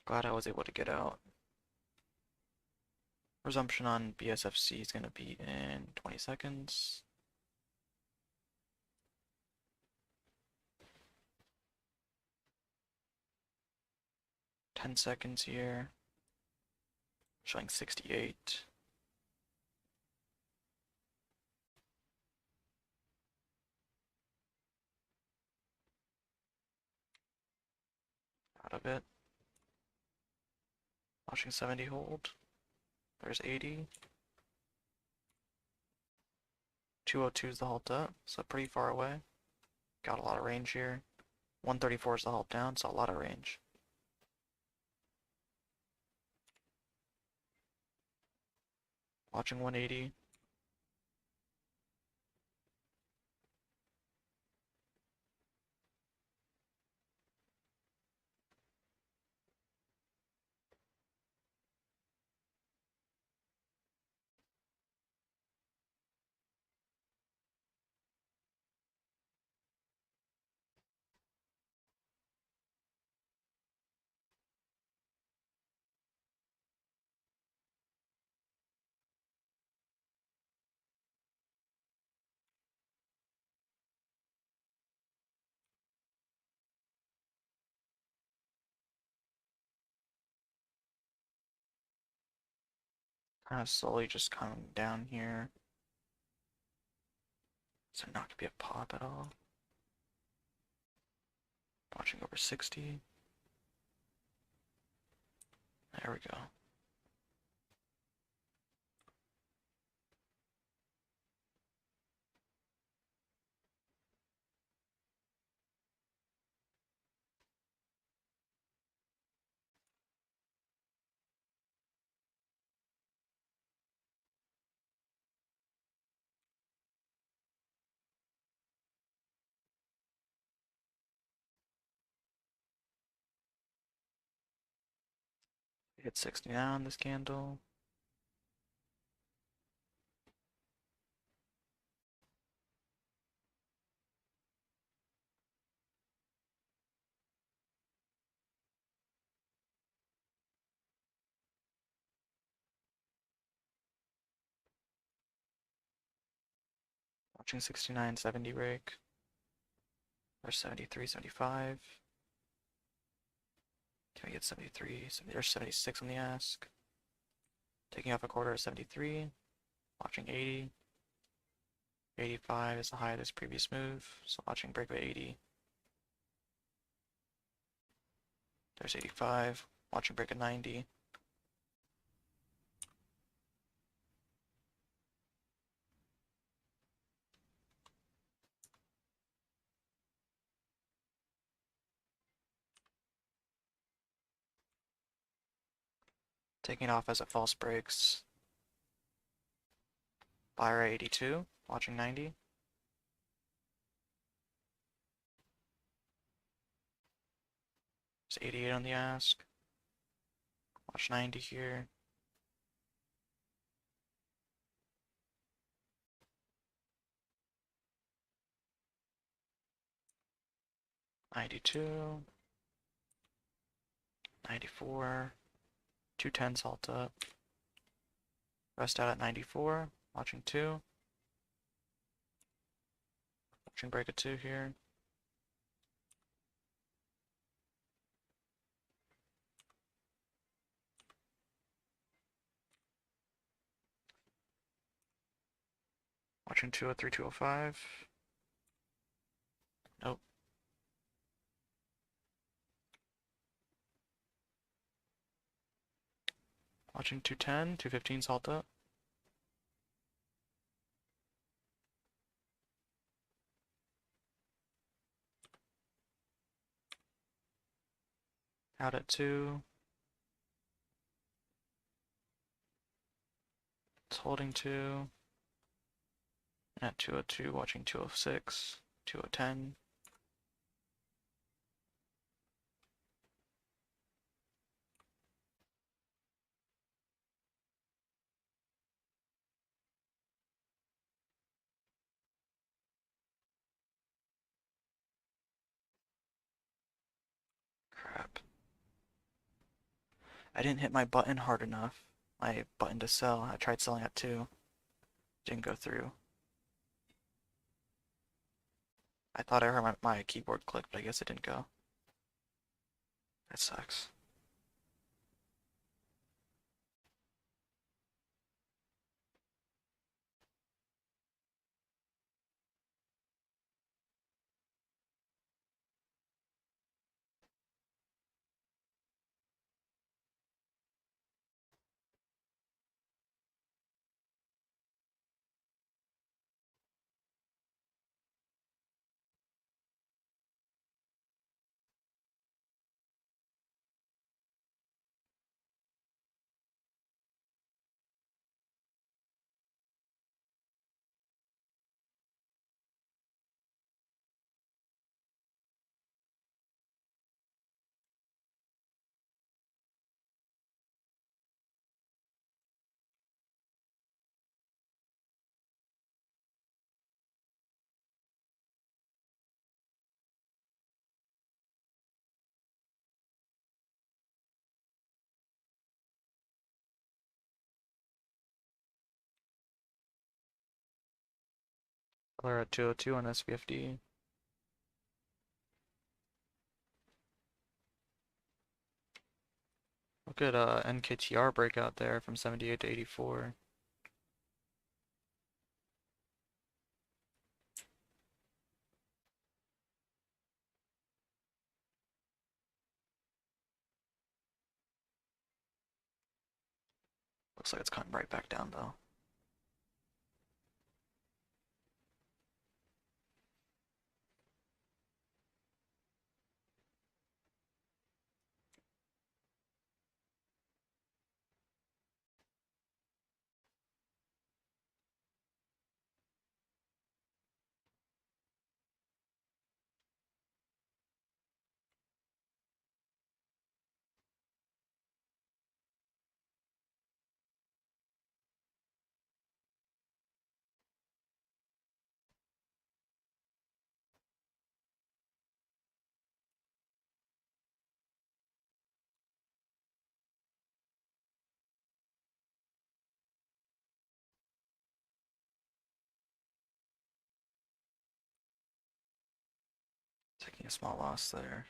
Glad I was able to get out. Resumption on BSFC is going to be in 20 seconds. Ten seconds here. Showing 68. Out of it. Watching 70 hold. There's 80. 202 is the halt up, so pretty far away. Got a lot of range here. 134 is the halt down, so a lot of range. Watching 180. Kind of slowly just coming down here. So not gonna be a pop at all. Watching over 60. There we go. Hit 60 now on this candle. Watching 69, 70 break. Or 73, 75. Can we get 73? There's 76 on the ask. Taking off a quarter at 73. watching 80. 85 is the high of this previous move, so watching break of 80. There's 85, watching break of 90. Taking off as it false breaks. Buyer 82, watching 90. There's 88 on the ask. Watch 90 here. '92, 94, 210 salt up. Rest out at 94, watching 2. Watching break of 2 here. Watching 203, 205. Nope. Watching 210, 215 salt up. Out at 2. It's holding 2. At 202, watching 206, 2010. Crap. I didn't hit my button hard enough. My button to sell. I tried selling at 2. Didn't go through. I thought I heard my keyboard click, but I guess it didn't go. That sucks. Color at 202 on SVFD. Look at NKTR breakout there from 78 to 84. Looks like it's coming right back down though. Taking a small loss there.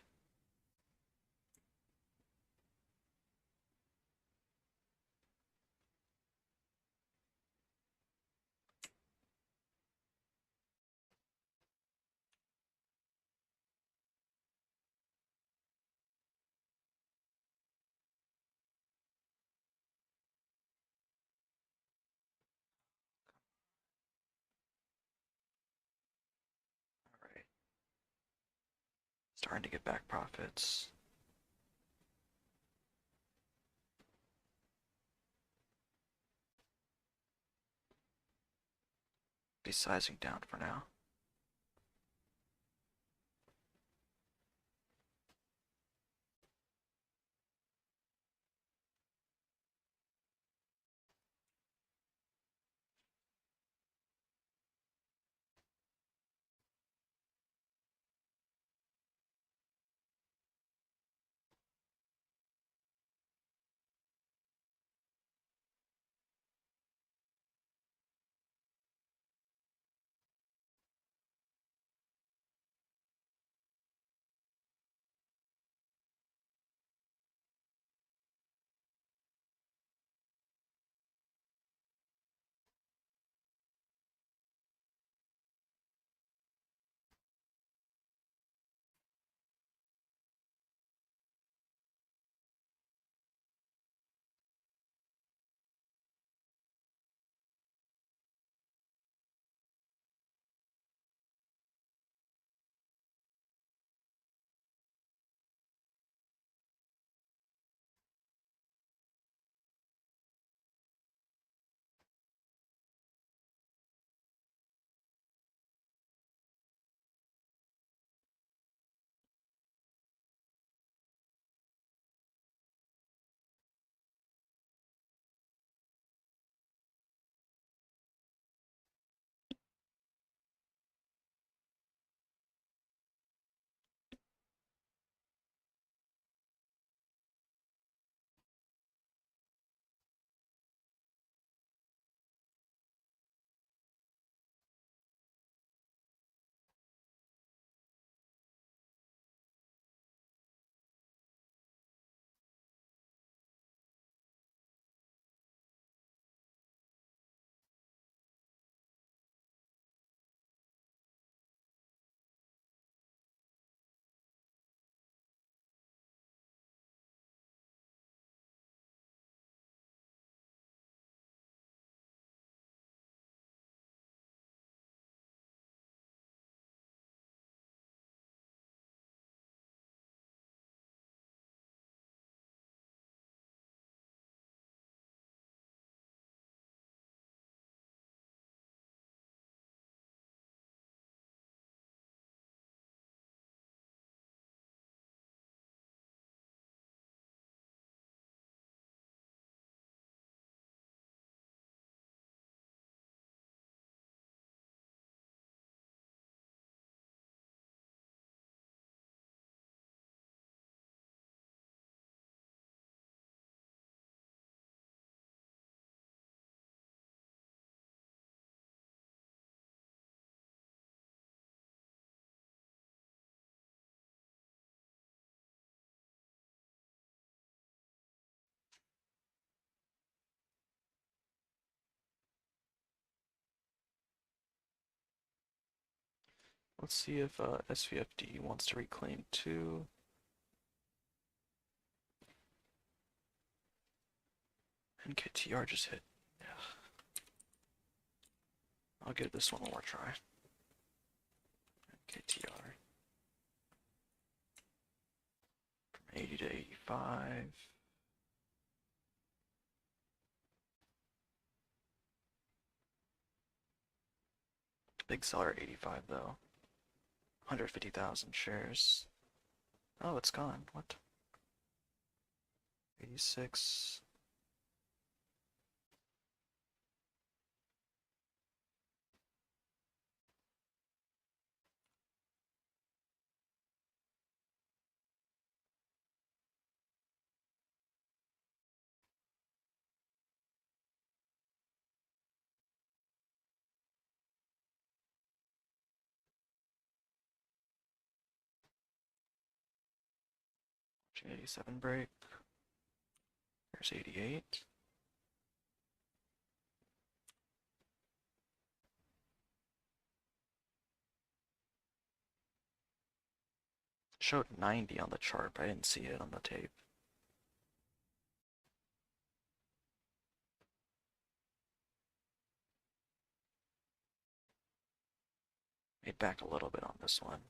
Starting to get back profits. Be sizing down for now. Let's see if SVFD wants to reclaim too. NKTR just hit. Yeah. I'll give this one more try. NKTR. From 80 to 85. Big seller 85 though. 150,000 shares. Oh, it's gone. What? 86. Watching 87 break. There's 88. Showed 90 on the chart, but I didn't see it on the tape. Made back a little bit on this one.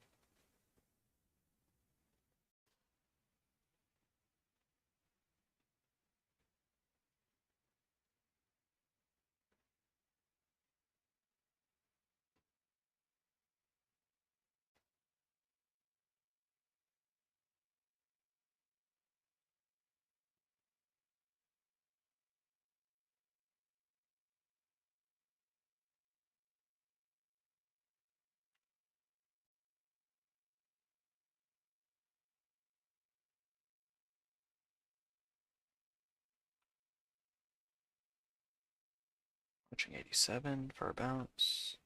Watching 87 for a bounce.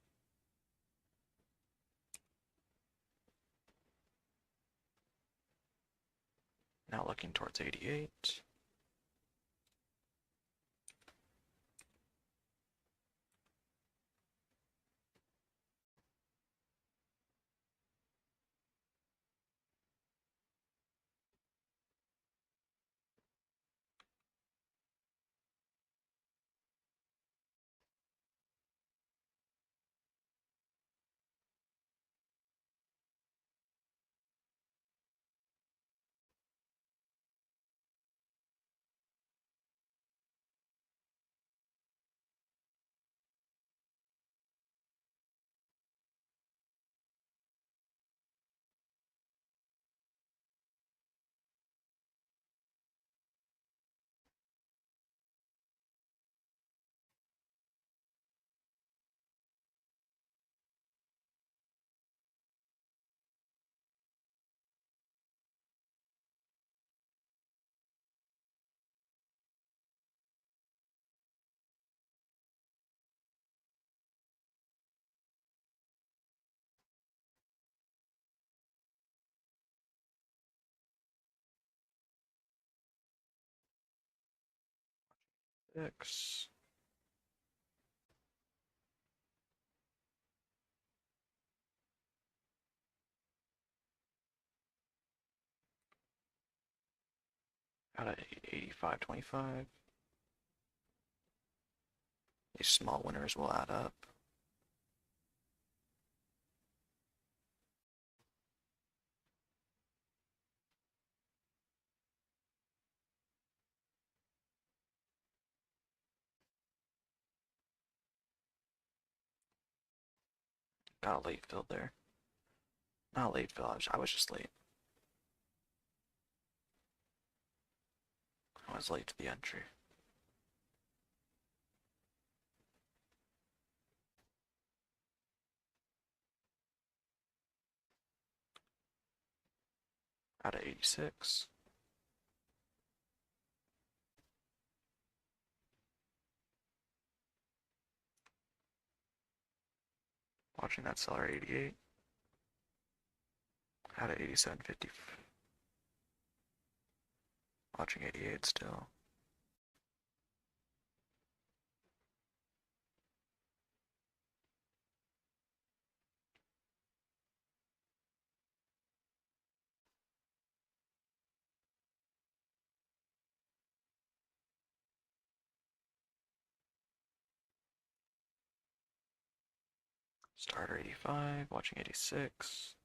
Now looking towards 88. Six. Out of 85.25. These small winners will add up. Got a late fill there. Not a late fill, I was just late. I was late to the entry. Out of 86. Watching that seller 88. Out of 87.50. Watching 88 still. Starter 85, watching 86.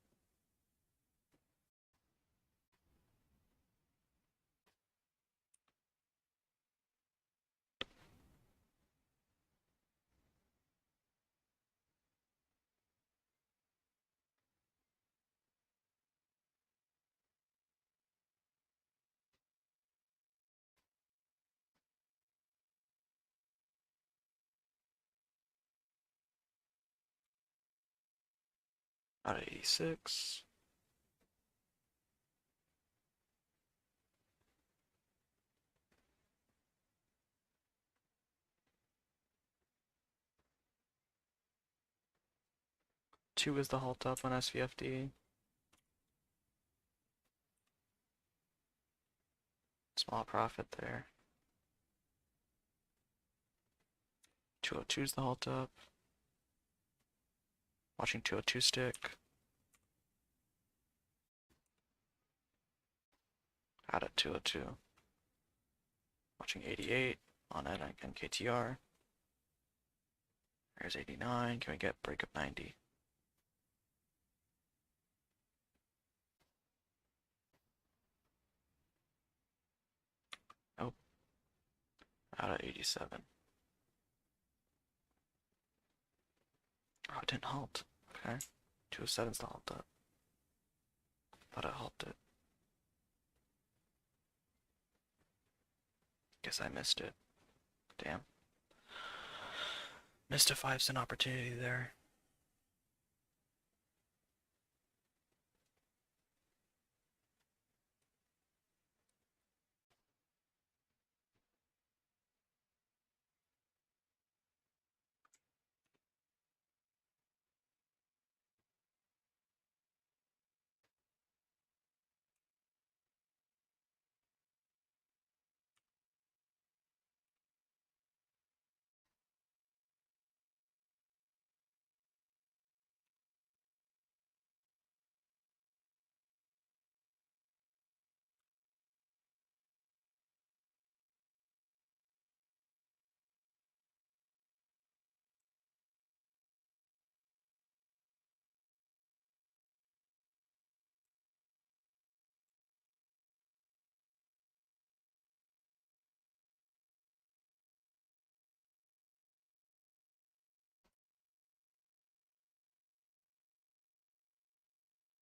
Out of 86. Two is the halt up on SVFD. Small profit there. 202 is the halt up. Watching 202 stick. Out at 202. Watching 88 on NKTR. There's 89. Can we get breakup 90? Nope. Out at 87. Oh, it didn't halt. Okay. 207's the halt up. Thought it halted. Guess I missed it. Damn. Missed a 5-cent opportunity there.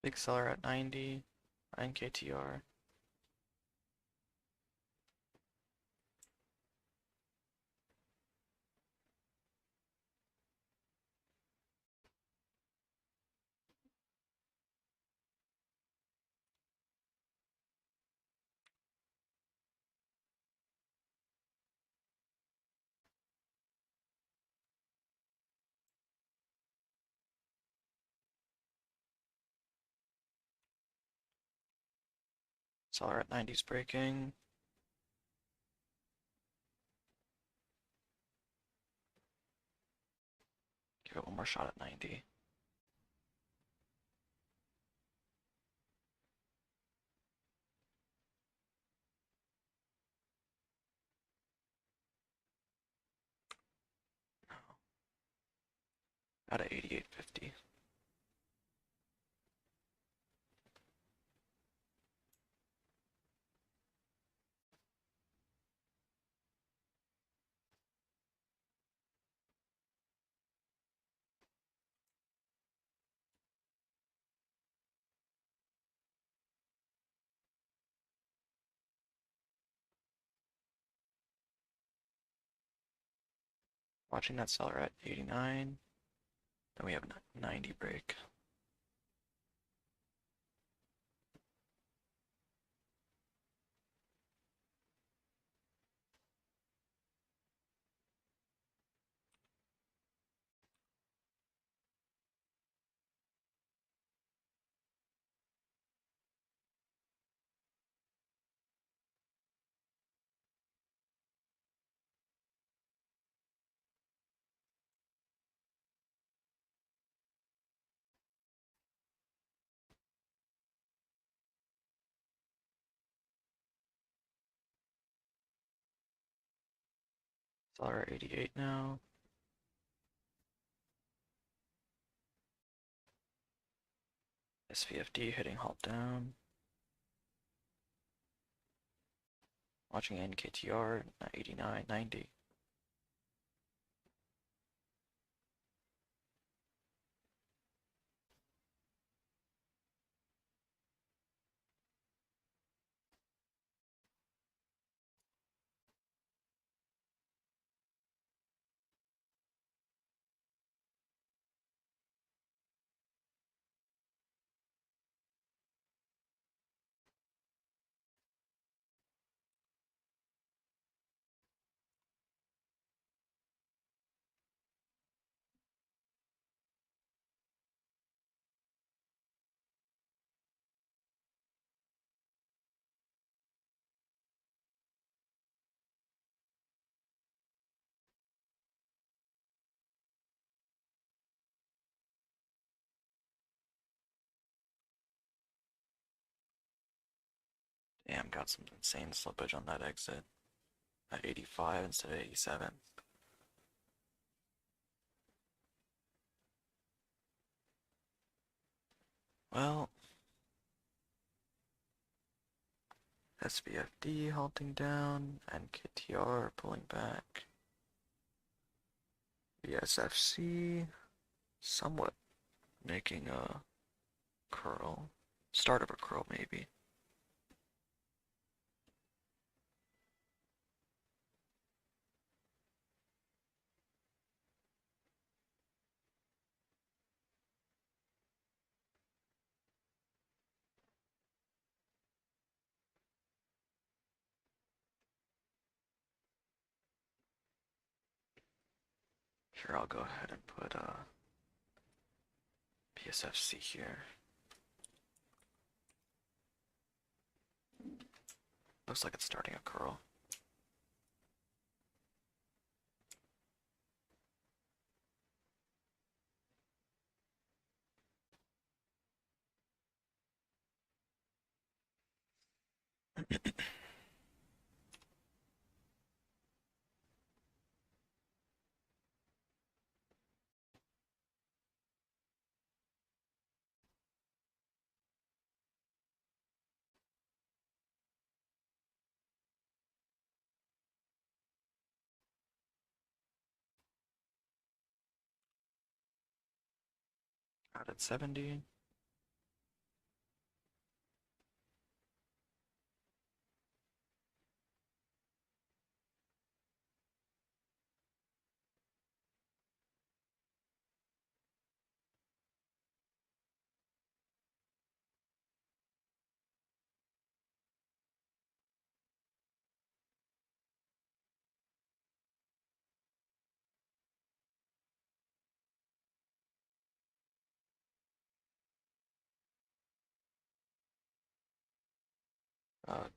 Big seller at 90. NKTR. Seller at 90 is breaking. Give it one more shot at 90. Out of 88.50. Watching that seller at 89. Then we have 90 break. Seller at 88 now. SVFD hitting halt down. Watching NKTR at 89, 90. Damn, got some insane slippage on that exit. At 85 instead of 87. Well, SVFD halting down, NKTR pulling back. BSFC somewhat making a curl. Start of a curl, maybe. Sure, I'll go ahead and put PSFC here. Looks like it's starting a curl. Out at 70.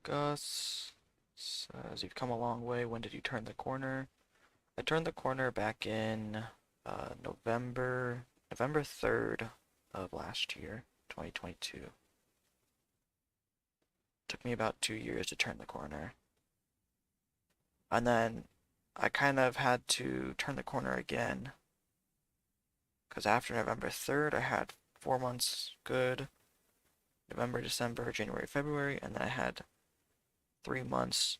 Gus says you've come a long way. When did you turn the corner? I turned the corner back in November 3rd of last year, 2022. Took me about 2 years to turn the corner. And then I kind of had to turn the corner again because after November 3rd, I had 4 months good. November, December, January, February, and then I had 3 months,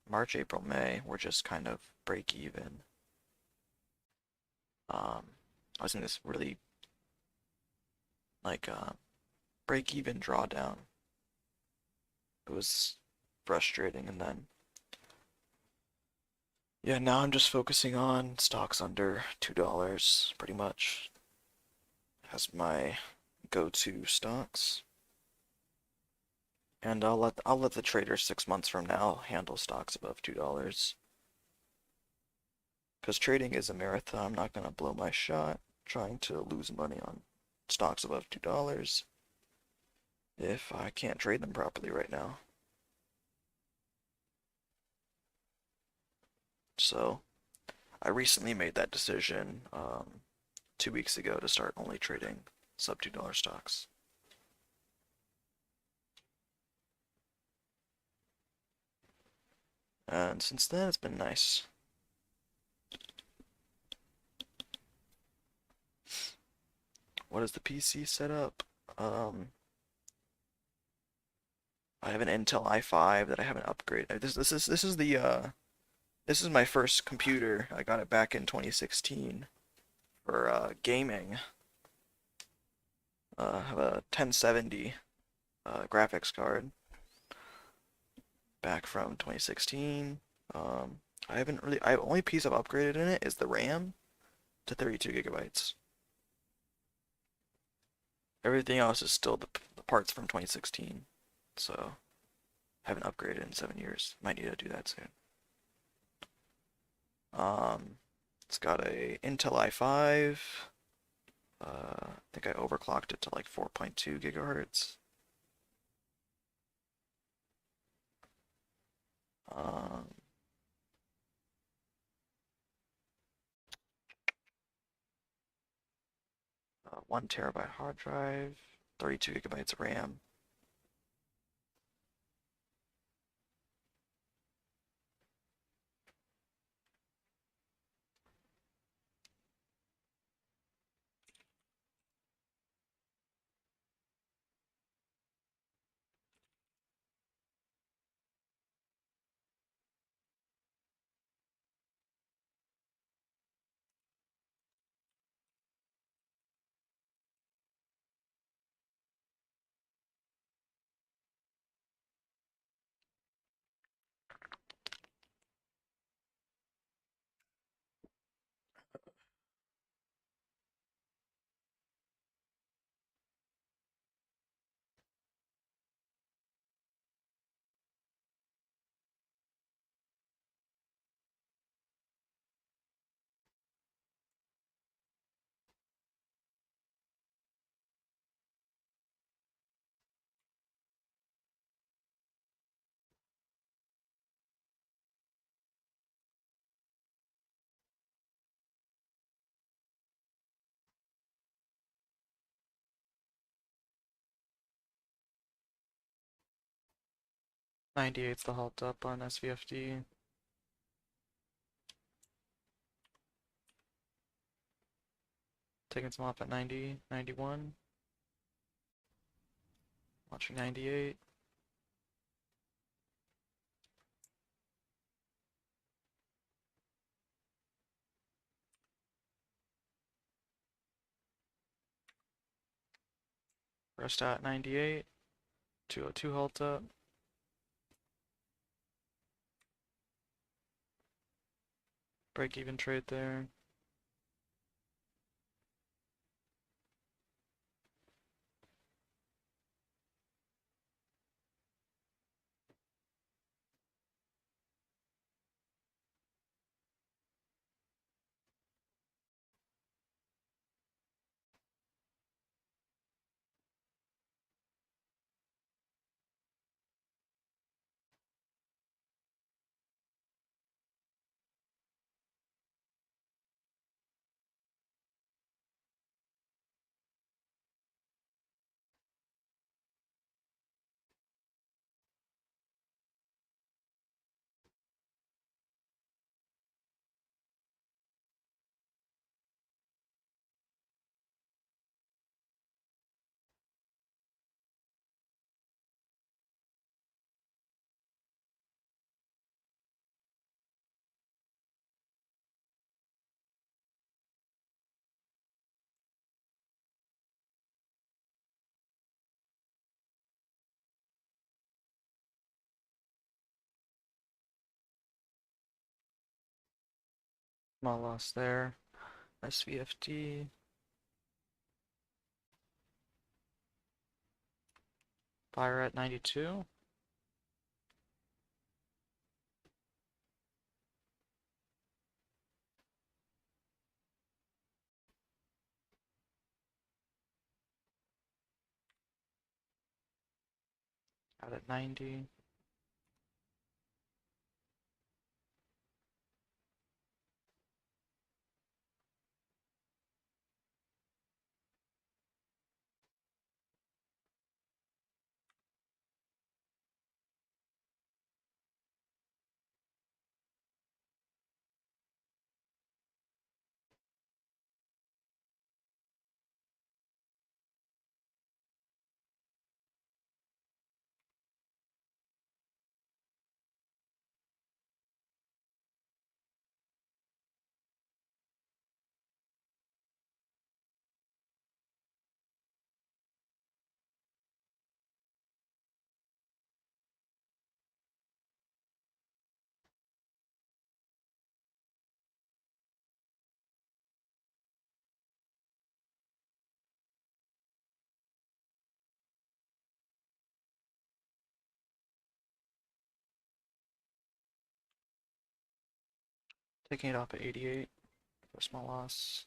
March, April, May, were just kind of break even. I was in this really like break even drawdown. It was frustrating, and then yeah, now I'm just focusing on stocks under $2 pretty much as my go-to stocks. And I'll let the trader 6 months from now handle stocks above $2. Because trading is a marathon. I'm not gonna blow my shot trying to lose money on stocks above $2 if I can't trade them properly right now. So I recently made that decision 2 weeks ago to start only trading sub $2 stocks. And since then, it's been nice. What is the PC setup? I have an Intel i5 that I haven't upgraded. This is my first computer. I got it back in 2016 for gaming. I have a 1070 graphics card back from 2016. I only piece I've upgraded in it is the RAM to 32 gigabytes. Everything else is still the parts from 2016. So I haven't upgraded in 7 years. Might need to do that soon. It's got a Intel i5. I think I overclocked it to like 4.2 gigahertz. Um, 1 terabyte hard drive, 32 gigabytes of RAM. '98's the halt up on SVFD. Taking some off at 90, 91. Watching 98. Rest at 98. 202 halt up. Break even trade there. Small loss there. SVFD. Buyer at 92. Out at 90. Taking it off at 88 for a small loss.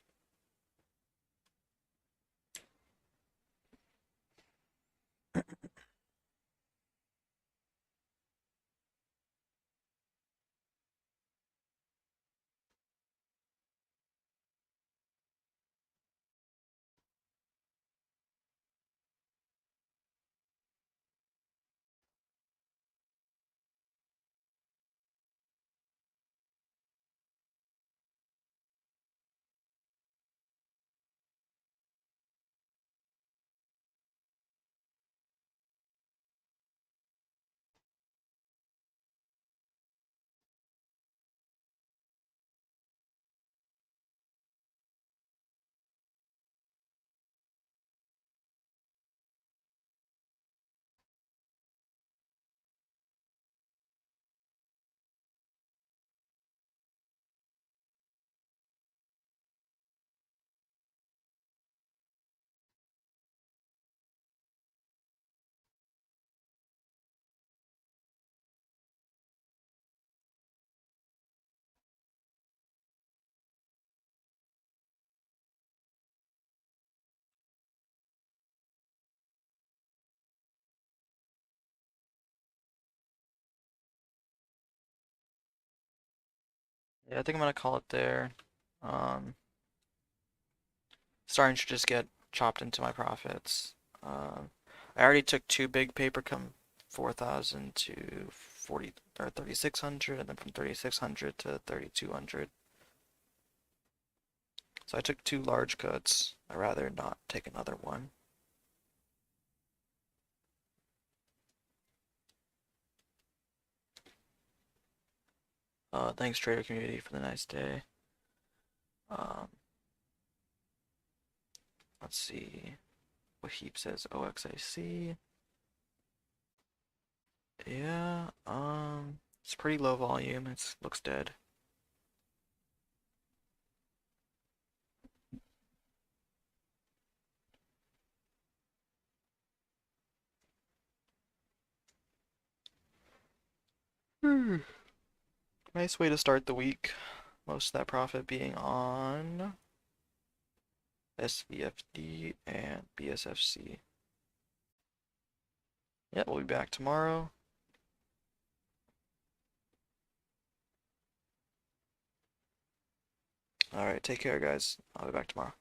Yeah, I think I'm gonna call it there. Um, Starting to just get chopped into my profits. I already took two big paper come 4,000 to 40 or 3,600, and then from 3,600 to 3,200. So I took two large cuts. I'd rather not take another one. Thanks trader community for the nice day. Um, let's see what Heap says. OXIC. Yeah, it's pretty low volume. It looks dead. Nice way to start the week. Most of that profit being on SVFD and BSFC. Yeah, we'll be back tomorrow. Alright, take care, guys. I'll be back tomorrow.